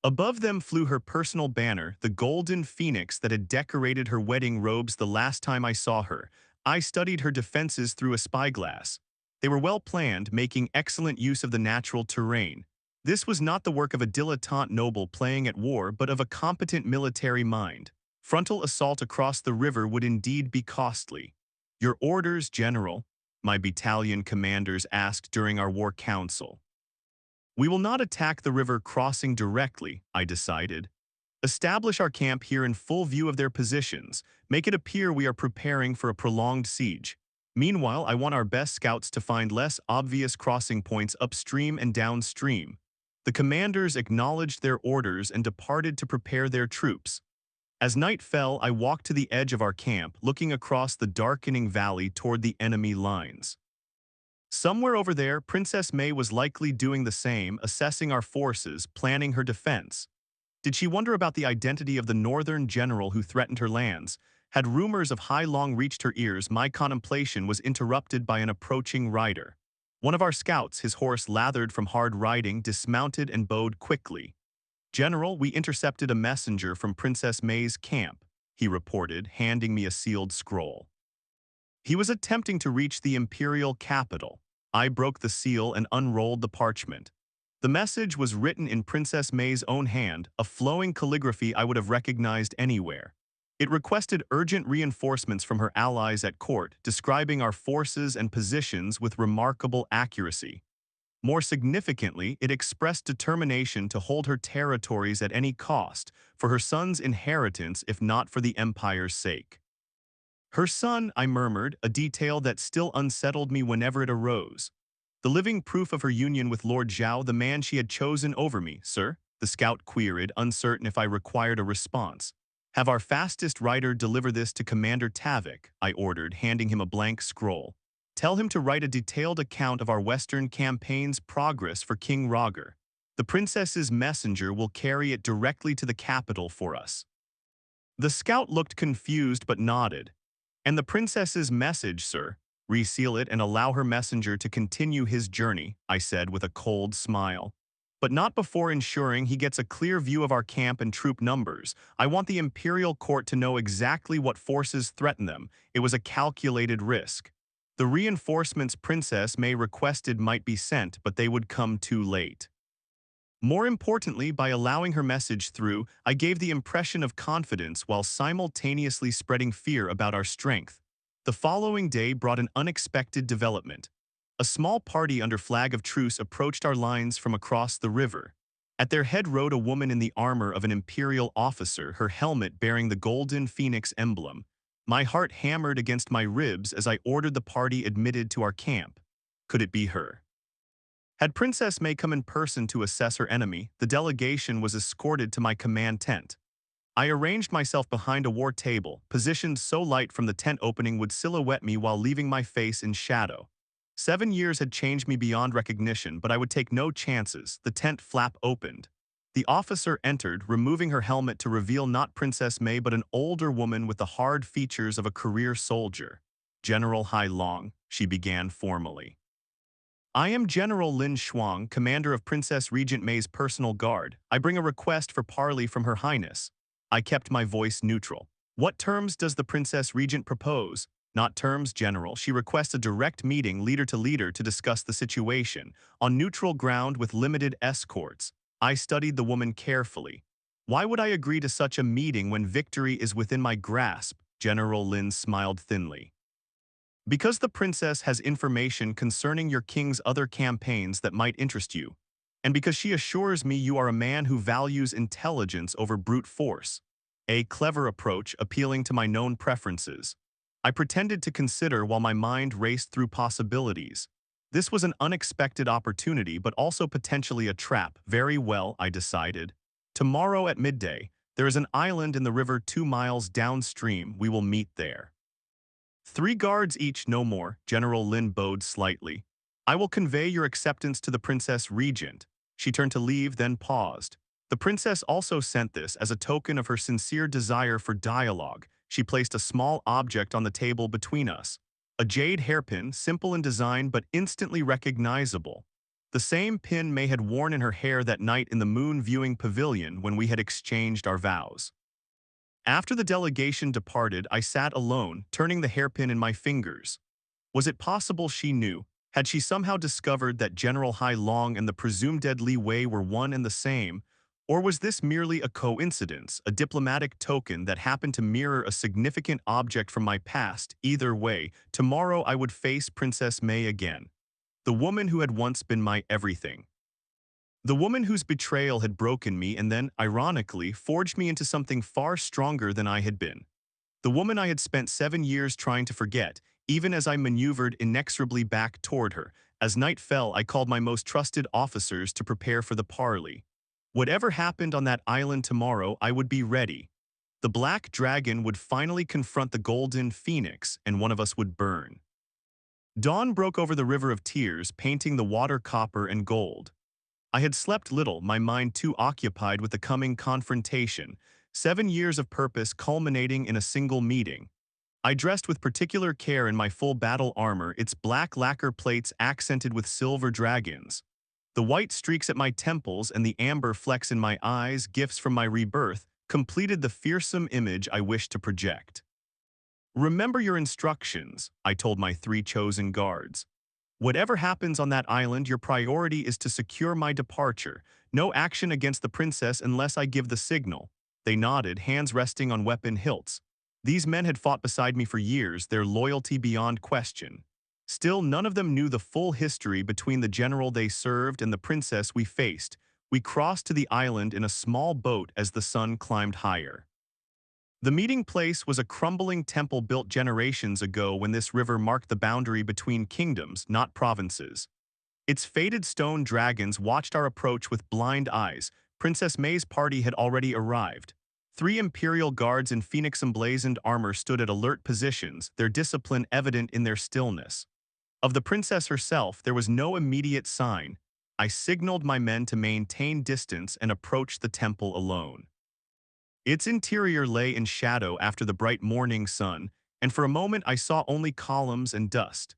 Above them flew her personal banner, the golden phoenix that had decorated her wedding robes the last time I saw her. I studied her defenses through a spyglass. They were well planned, making excellent use of the natural terrain. This was not the work of a dilettante noble playing at war, but of a competent military mind. Frontal assault across the river would indeed be costly. "Your orders, General?" my battalion commanders asked during our war council. "We will not attack the river crossing directly," I decided. "Establish our camp here in full view of their positions. Make it appear we are preparing for a prolonged siege. Meanwhile, I want our best scouts to find less obvious crossing points upstream and downstream." The commanders acknowledged their orders and departed to prepare their troops. As night fell, I walked to the edge of our camp, looking across the darkening valley toward the enemy lines. Somewhere over there, Princess May was likely doing the same, assessing our forces, planning her defense. Did she wonder about the identity of the northern general who threatened her lands? Had rumors of Hai Long reached her ears, my contemplation was interrupted by an approaching rider. One of our scouts, his horse lathered from hard riding, dismounted and bowed quickly. "General, we intercepted a messenger from Princess May's camp," he reported, handing me a sealed scroll. He was attempting to reach the imperial capital. I broke the seal and unrolled the parchment. The message was written in Princess May's own hand, a flowing calligraphy I would have recognized anywhere. It requested urgent reinforcements from her allies at court, describing our forces and positions with remarkable accuracy. More significantly, it expressed determination to hold her territories at any cost, for her son's inheritance if not for the empire's sake. "Her son," I murmured, a detail that still unsettled me whenever it arose. "The living proof of her union with Lord Zhao, the man she had chosen over me, sir?" the scout queried, uncertain if I required a response. "Have our fastest rider deliver this to Commander Tavik," I ordered, handing him a blank scroll. "Tell him to write a detailed account of our western campaign's progress for King Roger. The princess's messenger will carry it directly to the capital for us." The scout looked confused but nodded. "And the princess's message, sir? Reseal it and allow her messenger to continue his journey," I said with a cold smile. "But not before ensuring he gets a clear view of our camp and troop numbers. I want the imperial court to know exactly what forces threaten them. It was a calculated risk. The reinforcements Princess May requested might be sent, but they would come too late." More importantly, by allowing her message through, I gave the impression of confidence while simultaneously spreading fear about our strength. The following day brought an unexpected development. A small party under flag of truce approached our lines from across the river. At their head rode a woman in the armor of an imperial officer, her helmet bearing the golden phoenix emblem. My heart hammered against my ribs as I ordered the party admitted to our camp. Could it be her? Had Princess May come in person to assess her enemy, the delegation was escorted to my command tent. I arranged myself behind a war table, positioned so light from the tent opening would silhouette me while leaving my face in shadow. 7 years had changed me beyond recognition, but I would take no chances. The tent flap opened. The officer entered, removing her helmet to reveal not Princess May but an older woman with the hard features of a career soldier. "General Hai Long," she began formally. "I am General Lin Shuang, commander of Princess Regent May's personal guard. I bring a request for parley from Her Highness." I kept my voice neutral. "What terms does the Princess Regent propose?" "Not terms, General. She requests a direct meeting, leader to leader, to discuss the situation, on neutral ground with limited escorts." I studied the woman carefully. "Why would I agree to such a meeting when victory is within my grasp?" General Lin smiled thinly. "Because the princess has information concerning your king's other campaigns that might interest you, and because she assures me you are a man who values intelligence over brute force." A clever approach, appealing to my known preferences. I pretended to consider while my mind raced through possibilities. This was an unexpected opportunity, but also potentially a trap. "Very well," I decided. Tomorrow at midday, there is an island in the river 2 miles downstream. We will meet there. 3 guards each, no more, General Lin bowed slightly. I will convey your acceptance to the Princess Regent. She turned to leave, then paused. The princess also sent this as a token of her sincere desire for dialogue. She placed a small object on the table between us. A jade hairpin, simple in design but instantly recognizable. The same pin May had worn in her hair that night in the moon viewing pavilion when we had exchanged our vows. After the delegation departed, I sat alone, turning the hairpin in my fingers. Was it possible she knew? Had she somehow discovered that General Hai Long and the presumed dead Li Wei were one and the same? Or was this merely a coincidence, a diplomatic token that happened to mirror a significant object from my past? Either way, tomorrow I would face Princess May again, the woman who had once been my everything. The woman whose betrayal had broken me and then, ironically, forged me into something far stronger than I had been. The woman I had spent 7 years trying to forget, even as I maneuvered inexorably back toward her. As night fell, I called my most trusted officers to prepare for the parley. Whatever happened on that island tomorrow, I would be ready. The black dragon would finally confront the golden phoenix, and one of us would burn. Dawn broke over the river of tears, painting the water copper and gold. I had slept little, my mind too occupied with the coming confrontation, 7 years of purpose culminating in a single meeting. I dressed with particular care in my full battle armor, its black lacquer plates accented with silver dragons. The white streaks at my temples and the amber flecks in my eyes, gifts from my rebirth, completed the fearsome image I wished to project. Remember your instructions, I told my 3 chosen guards. Whatever happens on that island, your priority is to secure my departure. No action against the princess unless I give the signal. They nodded, hands resting on weapon hilts. These men had fought beside me for years, their loyalty beyond question. Still, none of them knew the full history between the general they served and the princess we faced. We crossed to the island in a small boat as the sun climbed higher. The meeting place was a crumbling temple built generations ago when this river marked the boundary between kingdoms, not provinces. Its faded stone dragons watched our approach with blind eyes. Princess May's party had already arrived. 3 imperial guards in phoenix-emblazoned armor stood at alert positions, their discipline evident in their stillness. Of the princess herself, there was no immediate sign. I signaled my men to maintain distance and approach the temple alone. Its interior lay in shadow after the bright morning sun, and for a moment I saw only columns and dust.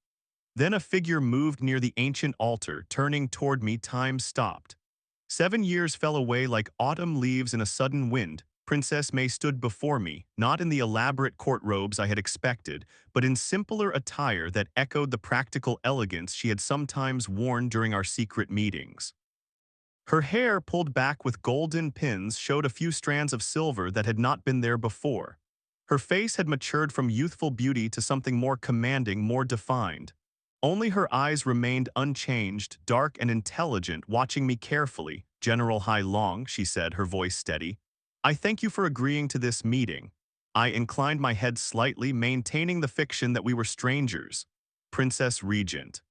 Then a figure moved near the ancient altar, turning toward me. Time stopped. 7 years fell away like autumn leaves in a sudden wind. Princess May stood before me, not in the elaborate court robes I had expected, but in simpler attire that echoed the practical elegance she had sometimes worn during our secret meetings. Her hair, pulled back with golden pins, showed a few strands of silver that had not been there before. Her face had matured from youthful beauty to something more commanding, more defined. Only her eyes remained unchanged, dark and intelligent, watching me carefully. General Hai Long, she said, her voice steady. I thank you for agreeing to this meeting. I inclined my head slightly, maintaining the fiction that we were strangers. Princess Regent.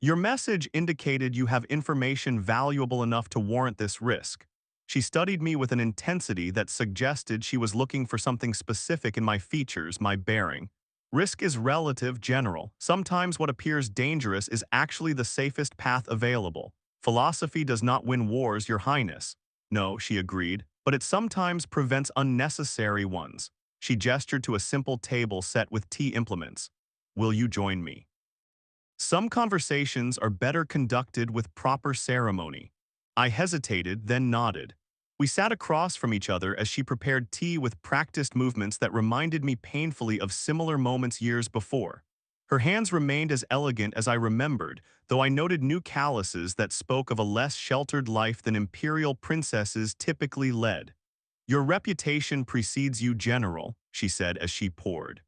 Your message indicated you have information valuable enough to warrant this risk. She studied me with an intensity that suggested she was looking for something specific in my features, my bearing. Risk is relative, General. Sometimes what appears dangerous is actually the safest path available. Philosophy does not win wars, Your Highness. No, she agreed, but it sometimes prevents unnecessary ones. She gestured to a simple table set with tea implements. Will you join me? Some conversations are better conducted with proper ceremony. I hesitated, then nodded. We sat across from each other as she prepared tea with practiced movements that reminded me painfully of similar moments years before. Her hands remained as elegant as I remembered, though I noted new calluses that spoke of a less sheltered life than imperial princesses typically led. Your reputation precedes you, General, she said as she poured.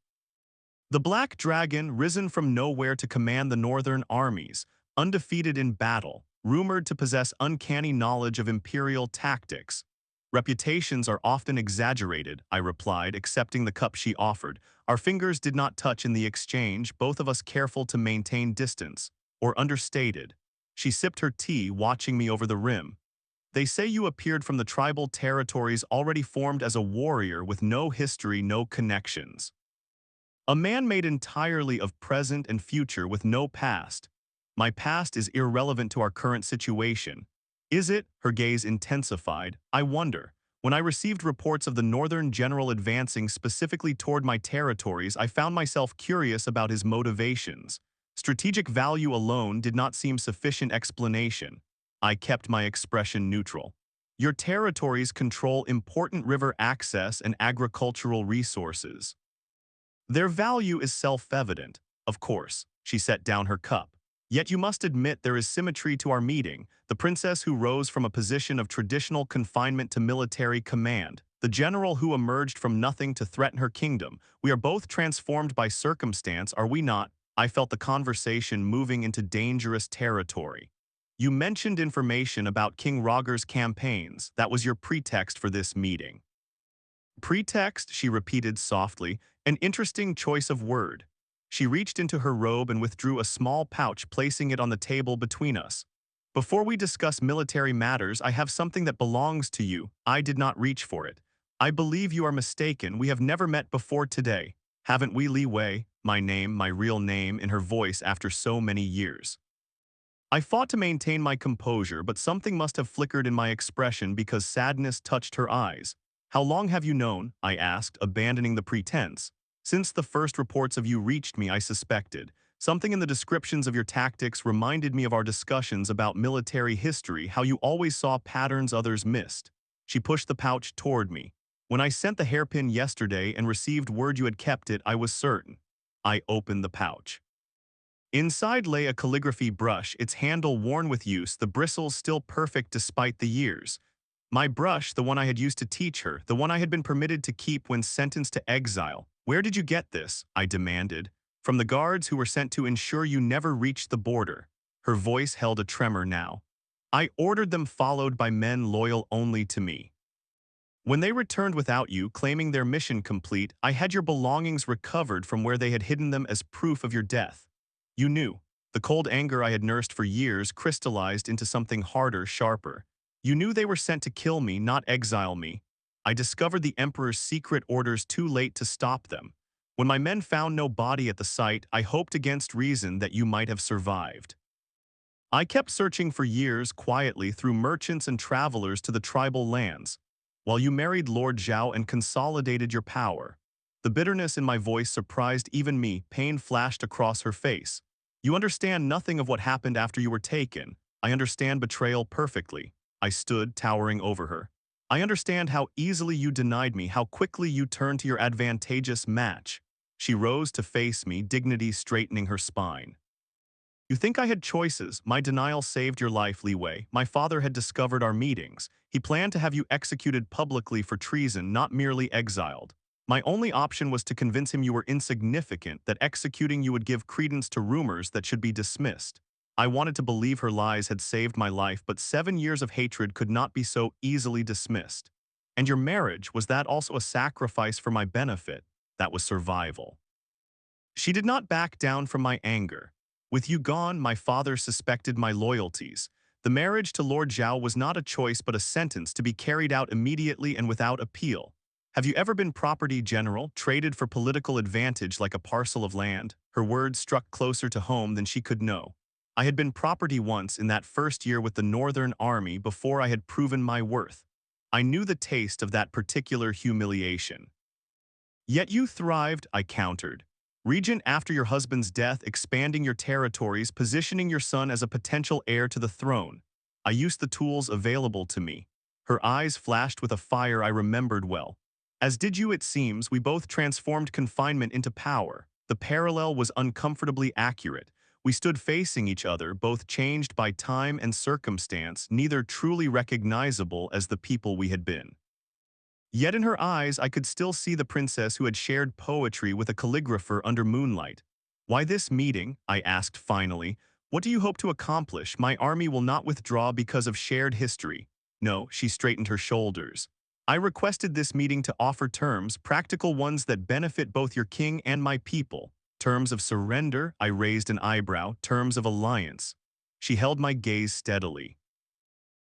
The Black Dragon, risen from nowhere to command the northern armies, undefeated in battle, rumored to possess uncanny knowledge of imperial tactics. Reputations are often exaggerated, I replied, accepting the cup she offered. Our fingers did not touch in the exchange, both of us careful to maintain distance, or understated. She sipped her tea, watching me over the rim. They say you appeared from the tribal territories already formed as a warrior with no history, no connections. A man made entirely of present and future with no past. My past is irrelevant to our current situation. Is it? Her gaze intensified. I wonder. When I received reports of the Northern General advancing specifically toward my territories, I found myself curious about his motivations. Strategic value alone did not seem sufficient explanation. I kept my expression neutral. Your territories control important river access and agricultural resources. Their value is self-evident, of course. She set down her cup. Yet you must admit there is symmetry to our meeting, the princess who rose from a position of traditional confinement to military command, the general who emerged from nothing to threaten her kingdom. We are both transformed by circumstance, are we not? I felt the conversation moving into dangerous territory. You mentioned information about King Roger's campaigns. That was your pretext for this meeting. Pretext, she repeated softly, an interesting choice of word. She reached into her robe and withdrew a small pouch, placing it on the table between us. Before we discuss military matters, I have something that belongs to you. I did not reach for it. I believe you are mistaken. We have never met before today. Haven't we, Li Wei? My name, my real name, in her voice after so many years. I fought to maintain my composure, but something must have flickered in my expression because sadness touched her eyes. How long have you known? I asked, abandoning the pretense. Since the first reports of you reached me, I suspected. Something in the descriptions of your tactics reminded me of our discussions about military history, how you always saw patterns others missed. She pushed the pouch toward me. When I sent the hairpin yesterday and received word you had kept it, I was certain. I opened the pouch. Inside lay a calligraphy brush, its handle worn with use, the bristles still perfect despite the years. My brush, the one I had used to teach her, the one I had been permitted to keep when sentenced to exile. Where did you get this? I demanded. From the guards who were sent to ensure you never reached the border. Her voice held a tremor now. I ordered them, followed by men loyal only to me. When they returned without you, claiming their mission complete, I had your belongings recovered from where they had hidden them as proof of your death. You knew. The cold anger I had nursed for years crystallized into something harder, sharper. You knew they were sent to kill me, not exile me. I discovered the Emperor's secret orders too late to stop them. When my men found no body at the site, I hoped against reason that you might have survived. I kept searching for years quietly through merchants and travelers to the tribal lands, while you married Lord Zhao and consolidated your power. The bitterness in my voice surprised even me. Pain flashed across her face. You understand nothing of what happened after you were taken. I understand betrayal perfectly. I stood, towering over her. I understand how easily you denied me, how quickly you turned to your advantageous match. She rose to face me, dignity straightening her spine. You think I had choices. My denial saved your life, Li Wei. My father had discovered our meetings. He planned to have you executed publicly for treason, not merely exiled. My only option was to convince him you were insignificant, that executing you would give credence to rumors that should be dismissed. I wanted to believe her lies had saved my life, but 7 years of hatred could not be so easily dismissed. And your marriage, was that also a sacrifice for my benefit? That was survival. She did not back down from my anger. With you gone, my father suspected my loyalties. The marriage to Lord Zhao was not a choice but a sentence to be carried out immediately and without appeal. Have you ever been property general, traded for political advantage like a parcel of land? Her words struck closer to home than she could know. I had been property once in that first year with the Northern Army before I had proven my worth. I knew the taste of that particular humiliation. Yet you thrived, I countered. Regent after your husband's death, expanding your territories, positioning your son as a potential heir to the throne. I used the tools available to me. Her eyes flashed with a fire I remembered well. As did you, it seems. We both transformed confinement into power. The parallel was uncomfortably accurate. We stood facing each other, both changed by time and circumstance, neither truly recognizable as the people we had been. Yet in her eyes I could still see the princess who had shared poetry with a calligrapher under moonlight. Why this meeting? I asked finally. What do you hope to accomplish? My army will not withdraw because of shared history. No, she straightened her shoulders. I requested this meeting to offer terms, practical ones that benefit both your king and my people. Terms of surrender, I raised an eyebrow, terms of alliance. She held my gaze steadily.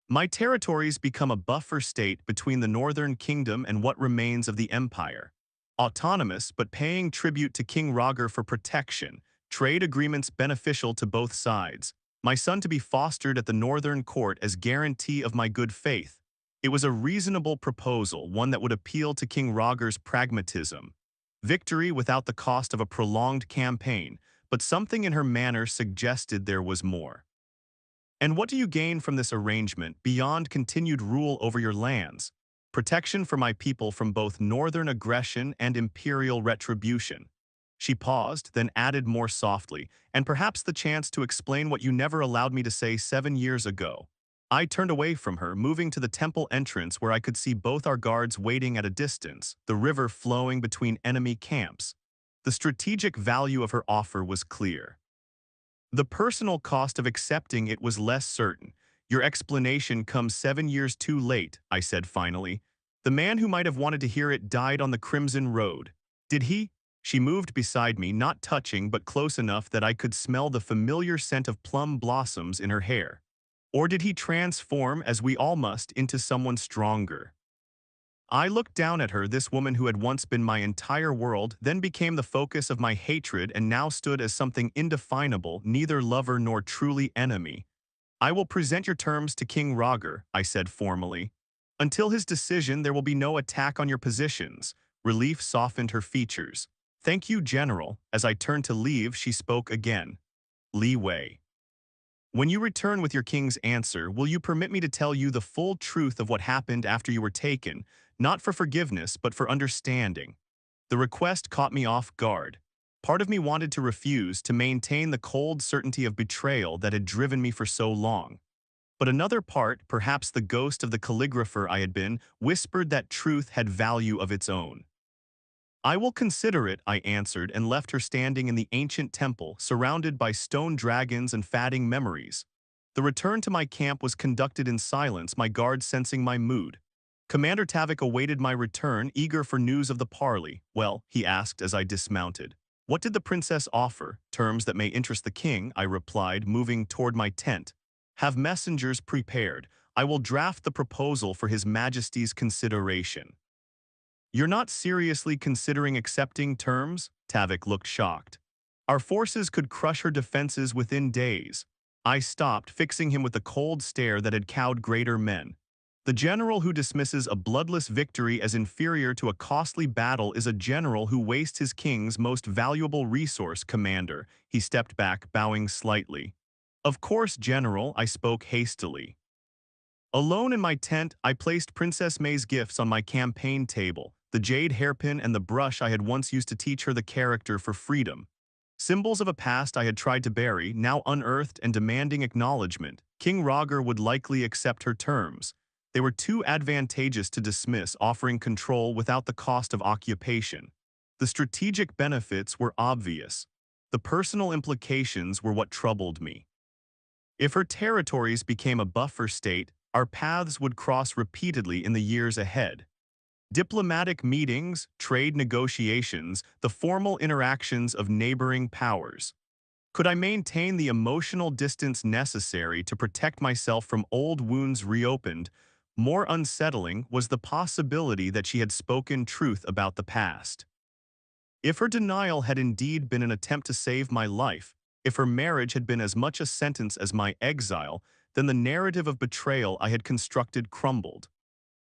My territories become a buffer state between the northern kingdom and what remains of the empire. Autonomous, but paying tribute to King Roger for protection, trade agreements beneficial to both sides. My son to be fostered at the northern court as guarantee of my good faith. It was a reasonable proposal, one that would appeal to King Roger's pragmatism. Victory without the cost of a prolonged campaign, but something in her manner suggested there was more. And what do you gain from this arrangement beyond continued rule over your lands? Protection for my people from both northern aggression and imperial retribution. She paused, then added more softly, and perhaps the chance to explain what you never allowed me to say 7 years ago. I turned away from her, moving to the temple entrance where I could see both our guards waiting at a distance, the river flowing between enemy camps. The strategic value of her offer was clear. The personal cost of accepting it was less certain. Your explanation comes 7 years too late, I said finally. The man who might have wanted to hear it died on the Crimson Road. Did he? She moved beside me, not touching but close enough that I could smell the familiar scent of plum blossoms in her hair. Or did he transform, as we all must, into someone stronger? I looked down at her, this woman who had once been my entire world, then became the focus of my hatred and now stood as something indefinable, neither lover nor truly enemy. I will present your terms to King Roger, I said formally. Until his decision, there will be no attack on your positions. Relief softened her features. Thank you, General. As I turned to leave, she spoke again. Leeway. When you return with your king's answer, will you permit me to tell you the full truth of what happened after you were taken, not for forgiveness, but for understanding? The request caught me off guard. Part of me wanted to refuse, to maintain the cold certainty of betrayal that had driven me for so long. But another part, perhaps the ghost of the calligrapher I had been, whispered that truth had value of its own. I will consider it, I answered, and left her standing in the ancient temple, surrounded by stone dragons and fatting memories. The return to my camp was conducted in silence, my guards sensing my mood. Commander Tavik awaited my return, eager for news of the parley. Well, he asked as I dismounted. What did the princess offer? Terms that may interest the king, I replied, moving toward my tent. Have messengers prepared. I will draft the proposal for His Majesty's consideration. You're not seriously considering accepting terms? Tavik looked shocked. Our forces could crush her defenses within days. I stopped, fixing him with the cold stare that had cowed greater men. The general who dismisses a bloodless victory as inferior to a costly battle is a general who wastes his king's most valuable resource, Commander. He stepped back, bowing slightly. Of course, General, I spoke hastily. Alone in my tent, I placed Princess May's gifts on my campaign table, the jade hairpin and the brush I had once used to teach her the character for freedom. Symbols of a past I had tried to bury, now unearthed and demanding acknowledgement. King Roger would likely accept her terms. They were too advantageous to dismiss, offering control without the cost of occupation. The strategic benefits were obvious. The personal implications were what troubled me. If her territories became a buffer state, our paths would cross repeatedly in the years ahead. Diplomatic meetings, trade negotiations, the formal interactions of neighboring powers. Could I maintain the emotional distance necessary to protect myself from old wounds reopened? More unsettling was the possibility that she had spoken truth about the past. If her denial had indeed been an attempt to save my life, if her marriage had been as much a sentence as my exile, then the narrative of betrayal I had constructed crumbled.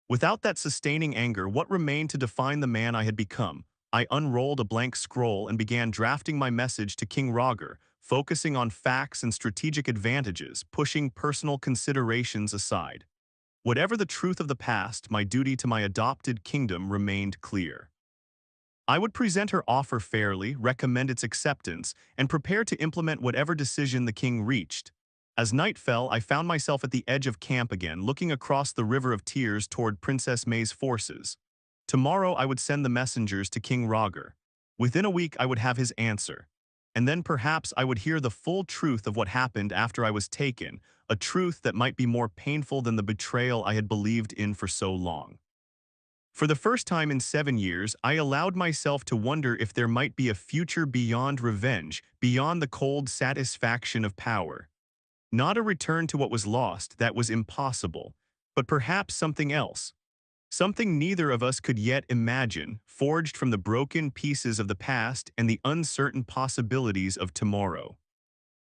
Without that sustaining anger, what remained to define the man I had become? I unrolled a blank scroll and began drafting my message to King Roger, focusing on facts and strategic advantages, pushing personal considerations aside. Whatever the truth of the past, my duty to my adopted kingdom remained clear. I would present her offer fairly, recommend its acceptance, and prepare to implement whatever decision the king reached. As night fell, I found myself at the edge of camp again, looking across the river of tears toward Princess May's forces. Tomorrow I would send the messengers to King Roger. Within a week I would have his answer. And then perhaps I would hear the full truth of what happened after I was taken, a truth that might be more painful than the betrayal I had believed in for so long. For the first time in 7 years, I allowed myself to wonder if there might be a future beyond revenge, beyond the cold satisfaction of power. Not a return to what was lost, that was impossible, but perhaps something else. Something neither of us could yet imagine, forged from the broken pieces of the past and the uncertain possibilities of tomorrow.